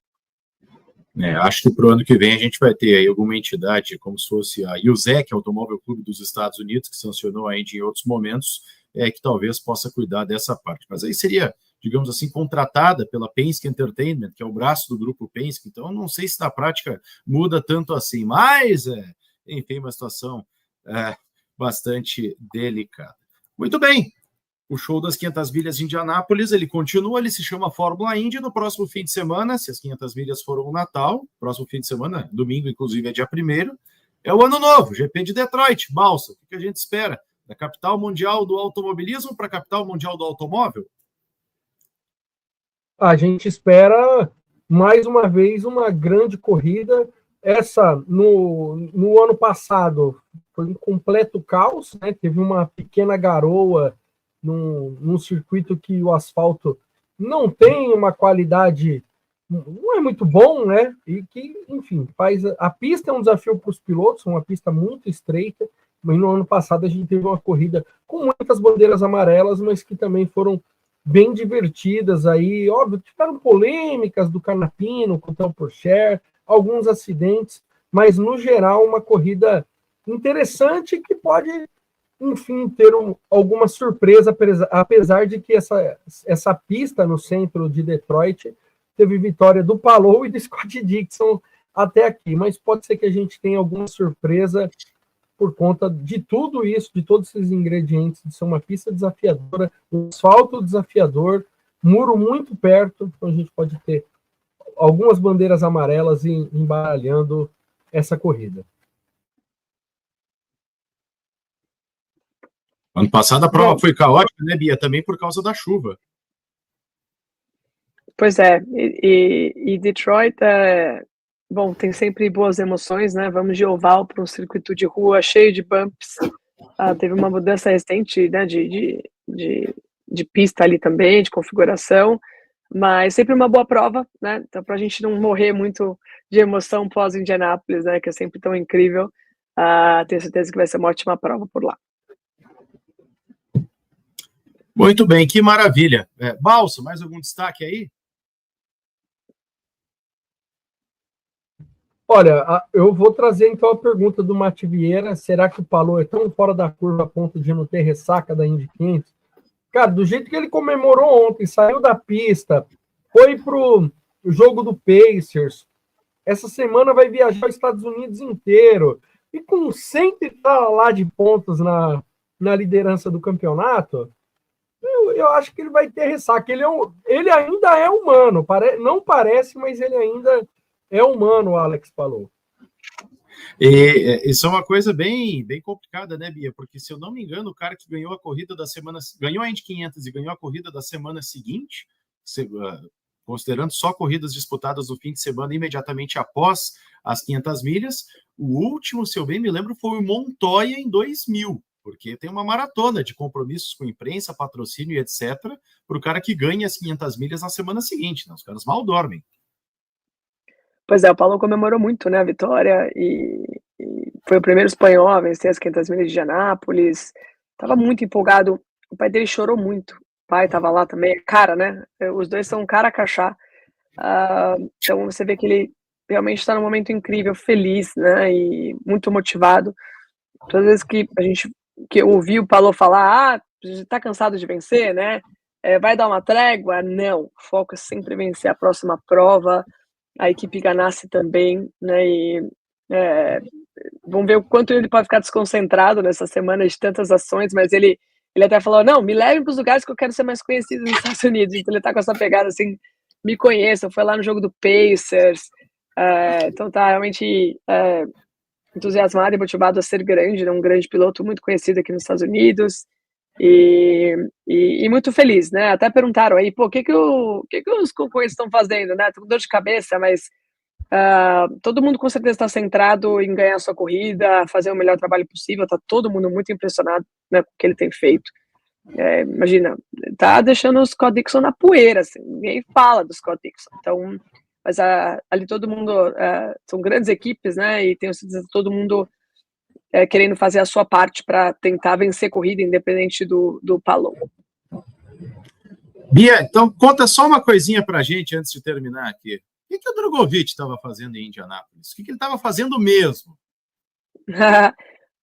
Acho que para o ano que vem a gente vai ter aí alguma entidade, como se fosse a USEC, Automóvel Clube dos Estados Unidos, que sancionou a Indy em outros momentos, que talvez possa cuidar dessa parte. Mas aí seria, digamos assim, contratada pela Penske Entertainment, que é o braço do grupo Penske, então não sei se na prática muda tanto assim, mas, enfim, uma situação bastante delicada. Muito bem. O show das 500 milhas de Indianápolis, ele continua, ele se chama Fórmula Indy. No próximo fim de semana, se as 500 milhas foram o Natal, próximo fim de semana, domingo, inclusive, é dia 1º, é o Ano Novo, GP de Detroit, Balsa. O que a gente espera? Da capital mundial do automobilismo para a capital mundial do automóvel? A gente espera, mais uma vez, uma grande corrida. Essa, no ano passado, foi um completo caos, né? Teve uma pequena garoa num circuito que o asfalto não tem uma qualidade, não é muito bom, né? E que, enfim, a pista é um desafio para os pilotos, uma pista muito estreita, mas no ano passado a gente teve uma corrida com muitas bandeiras amarelas, mas que também foram bem divertidas aí. Óbvio, tiveram polêmicas do Canapino com o Tal Pourchaire, alguns acidentes, mas no geral uma corrida interessante que pode, enfim, ter alguma surpresa, apesar de que essa pista no centro de Detroit teve vitória do Palou e do Scott Dixon até aqui, mas pode ser que a gente tenha alguma surpresa por conta de tudo isso, de todos esses ingredientes, de ser uma pista desafiadora, um asfalto desafiador, muro muito perto, então a gente pode ter algumas bandeiras amarelas embaralhando essa corrida. Ano passado a prova foi caótica, né, Bia? Também por causa da chuva. Pois é, e Detroit, bom, tem sempre boas emoções, né? Vamos de oval para um circuito de rua cheio de bumps. Teve uma mudança recente, né, de pista ali também, de configuração, mas sempre uma boa prova, né? Então, para a gente não morrer muito de emoção pós-Indianápolis, né, que é sempre tão incrível, tenho certeza que vai ser uma ótima prova por lá. Muito bem, que maravilha. Balso, mais algum destaque aí? Olha, eu vou trazer então a pergunta do Mati Vieira, será que o Palou é tão fora da curva a ponto de não ter ressaca da Indy 500? Cara, do jeito que ele comemorou ontem, saiu da pista, foi pro jogo do Pacers, essa semana vai viajar os Estados Unidos inteiro, e com 100 lá de pontos na liderança do campeonato, eu acho que ele vai ter ressaca. Ele ainda é humano, não parece, mas ele ainda é humano, o Alex falou. Isso é uma coisa bem complicada, né, Bia? Porque, se eu não me engano, o cara que ganhou a corrida da semana, ganhou a Indy 500 e ganhou a corrida da semana seguinte, considerando só corridas disputadas no fim de semana imediatamente após as 500 milhas, o último, se eu bem me lembro, foi o Montoya em 2000, porque tem uma maratona de compromissos com imprensa, patrocínio e etc, para o cara que ganha as 500 milhas na semana seguinte, né? Os caras mal dormem. Pois é, o Paulo comemorou muito, né, a vitória, e foi o primeiro espanhol a vencer as 500 milhas de Indianápolis. Estava muito empolgado, o pai dele chorou muito, o pai estava lá também, cara, né, os dois são cara a crachá, então você vê que ele realmente está num momento incrível, feliz, né, e muito motivado. Todas as vezes que eu ouvi o Paulo falar, você está cansado de vencer, né, vai dar uma trégua? Não, o foco é sempre vencer a próxima prova. A equipe Ganassi também, né, e vamos ver o quanto ele pode ficar desconcentrado nessa semana de tantas ações, mas ele até falou, não, me levem para os lugares que eu quero ser mais conhecido nos Estados Unidos, então ele tá com essa pegada assim, me conheçam, foi lá no jogo do Pacers, então tá realmente entusiasmado e motivado a ser grande, né, um grande piloto muito conhecido aqui nos Estados Unidos, e muito feliz, né? Até perguntaram aí, pô, o que os concorrentes estão fazendo, né? Tô com dor de cabeça, mas todo mundo com certeza está centrado em ganhar a sua corrida, fazer o melhor trabalho possível, tá todo mundo muito impressionado, né, com o que ele tem feito. Imagina, tá deixando o Scott Dixon na poeira, assim, ninguém fala do Scott Dixon, então, mas ali todo mundo, são grandes equipes, né, e tenho certeza que todo mundo querendo fazer a sua parte para tentar vencer corrida, independente do Palou. Bia, então conta só uma coisinha para a gente antes de terminar aqui. O que o Drogovic estava fazendo em Indianápolis? O que ele estava fazendo mesmo?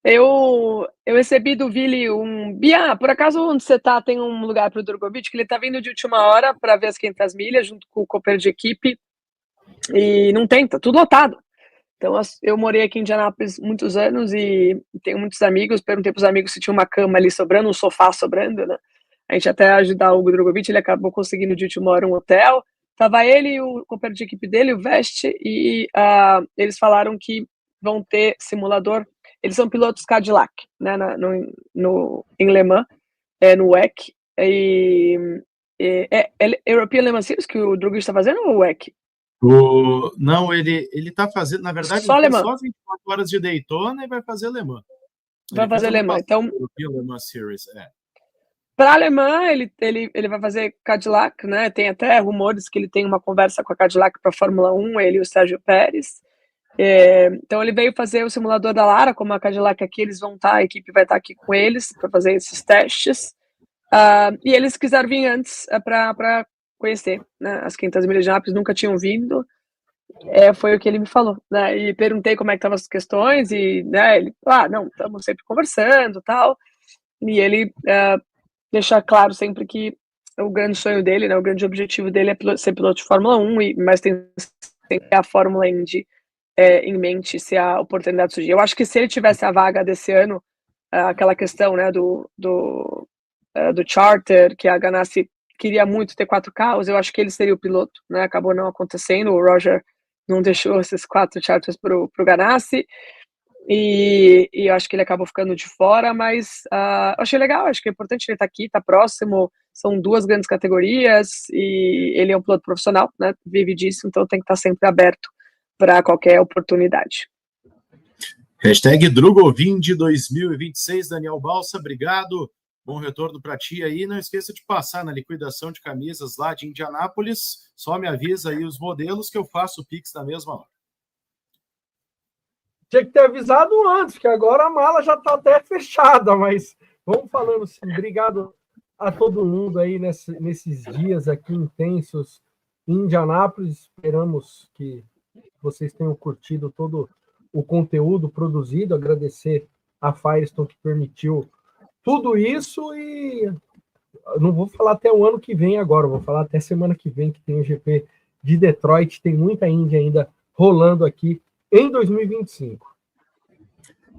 Eu recebi do Vili Bia, por acaso onde você tá tem um lugar para o Drogovic, que ele tá vindo de última hora para ver as 500 milhas junto com o companheiro de equipe, e não tem, tá tudo lotado. Então, eu morei aqui em Indianápolis muitos anos e tenho muitos amigos. Perguntei para os amigos se tinha uma cama ali sobrando, um sofá sobrando, né? A gente até ajudar o Drogovic, ele acabou conseguindo de última hora um hotel. Tava ele e o companheiro de equipe dele, o Vest, e eles falaram que vão ter simulador. Eles são pilotos Cadillac, né? Em Le Mans, no WEC. É European Le Mans Series que o Drogovic está fazendo ou o WEC? Não, ele tá fazendo, na verdade, só ele fez só 24 horas de Daytona e vai fazer Le Mans. Vai fazer Le Mans, então... Le Mans Series, Para Le Mans, ele vai fazer Cadillac, né? Tem até rumores que ele tem uma conversa com a Cadillac para a Fórmula 1, ele e o Sérgio Pérez. Então ele veio fazer o simulador da Lara, como a Cadillac aqui, eles vão estar, a equipe vai estar aqui com eles para fazer esses testes. E eles quiseram vir antes para conhecer, né? As 500 milhas de Anápolis, nunca tinham vindo. Foi o que ele me falou, né? E perguntei como é que estavam as questões, e né, ele, não, estamos sempre conversando, tal. E ele deixa claro sempre que o grande sonho dele, né, o grande objetivo dele é ser piloto de Fórmula 1, mas tem a Fórmula Indy em mente se a oportunidade surgir. Eu acho que se ele tivesse a vaga desse ano, aquela questão, né, do charter, que a Ganassi queria muito ter 4 carros, eu acho que ele seria o piloto, né? Acabou não acontecendo, o Roger não deixou esses 4 charters pro Ganassi, e eu acho que ele acabou ficando de fora, mas eu achei legal, acho que é importante ele estar aqui, estar próximo, são 2 grandes categorias, e ele é um piloto profissional, né? Vive disso, então tem que estar sempre aberto para qualquer oportunidade. Hashtag Drugovinde 2026, Daniel Balsa, obrigado. Bom retorno para ti aí. Não esqueça de passar na liquidação de camisas lá de Indianápolis. Só me avisa aí os modelos que eu faço o Pix na mesma hora. Tinha que ter avisado antes, que agora a mala já está até fechada, mas vamos falando assim. Obrigado a todo mundo aí nesses dias aqui intensos em Indianápolis. Esperamos que vocês tenham curtido todo o conteúdo produzido. Agradecer a Firestone que permitiu tudo isso, e não vou falar até o ano que vem agora, vou falar até semana que vem, que tem o GP de Detroit, tem muita Indy ainda rolando aqui em 2025.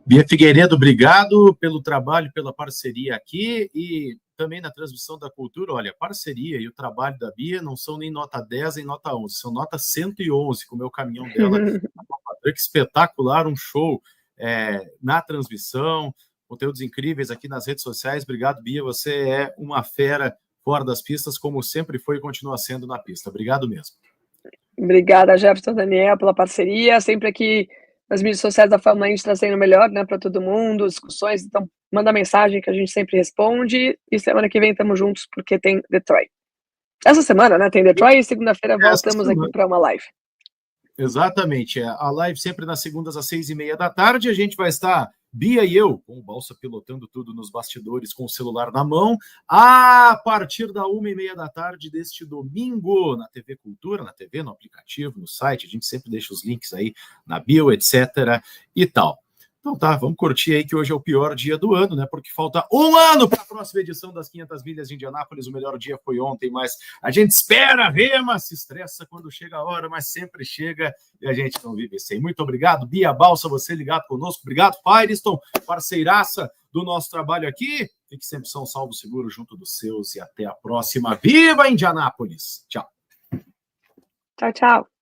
Bia Figueiredo, obrigado pelo trabalho, pela parceria aqui, e também na transmissão da cultura. Olha, a parceria e o trabalho da Bia não são nem nota 10 nem nota 11, são nota 111, como é o caminhão dela. Que espetacular, um show na transmissão, conteúdos incríveis aqui nas redes sociais. Obrigado, Bia, você é uma fera fora das pistas, como sempre foi e continua sendo na pista. Obrigado mesmo. Obrigada, Jefferson, Daniel, pela parceria, sempre aqui nas mídias sociais da Fórmula Indy trazendo o melhor, né, para todo mundo, discussões, então manda mensagem que a gente sempre responde, e semana que vem estamos juntos porque tem Detroit. Essa semana, né, tem Detroit, e segunda-feira voltamos aqui para uma live. Exatamente, a live sempre nas segundas às 6h30 da tarde, a gente vai estar, Bia e eu, com o Balsa pilotando tudo nos bastidores, com o celular na mão, a partir da 1h30 da tarde deste domingo, na TV Cultura, na TV, no aplicativo, no site, a gente sempre deixa os links aí na bio, etc. e tal. Então tá, vamos curtir aí que hoje é o pior dia do ano, né? Porque falta um ano para a próxima edição das 500 milhas de Indianápolis. O melhor dia foi ontem, mas a gente espera, rema, se estressa quando chega a hora, mas sempre chega e a gente não vive sem. Muito obrigado, Bia Balsa, você ligado conosco. Obrigado, Firestone, parceiraça do nosso trabalho aqui. Fique sempre são salvo, seguro, junto dos seus, e até a próxima. Viva Indianápolis! Tchau! Tchau, tchau!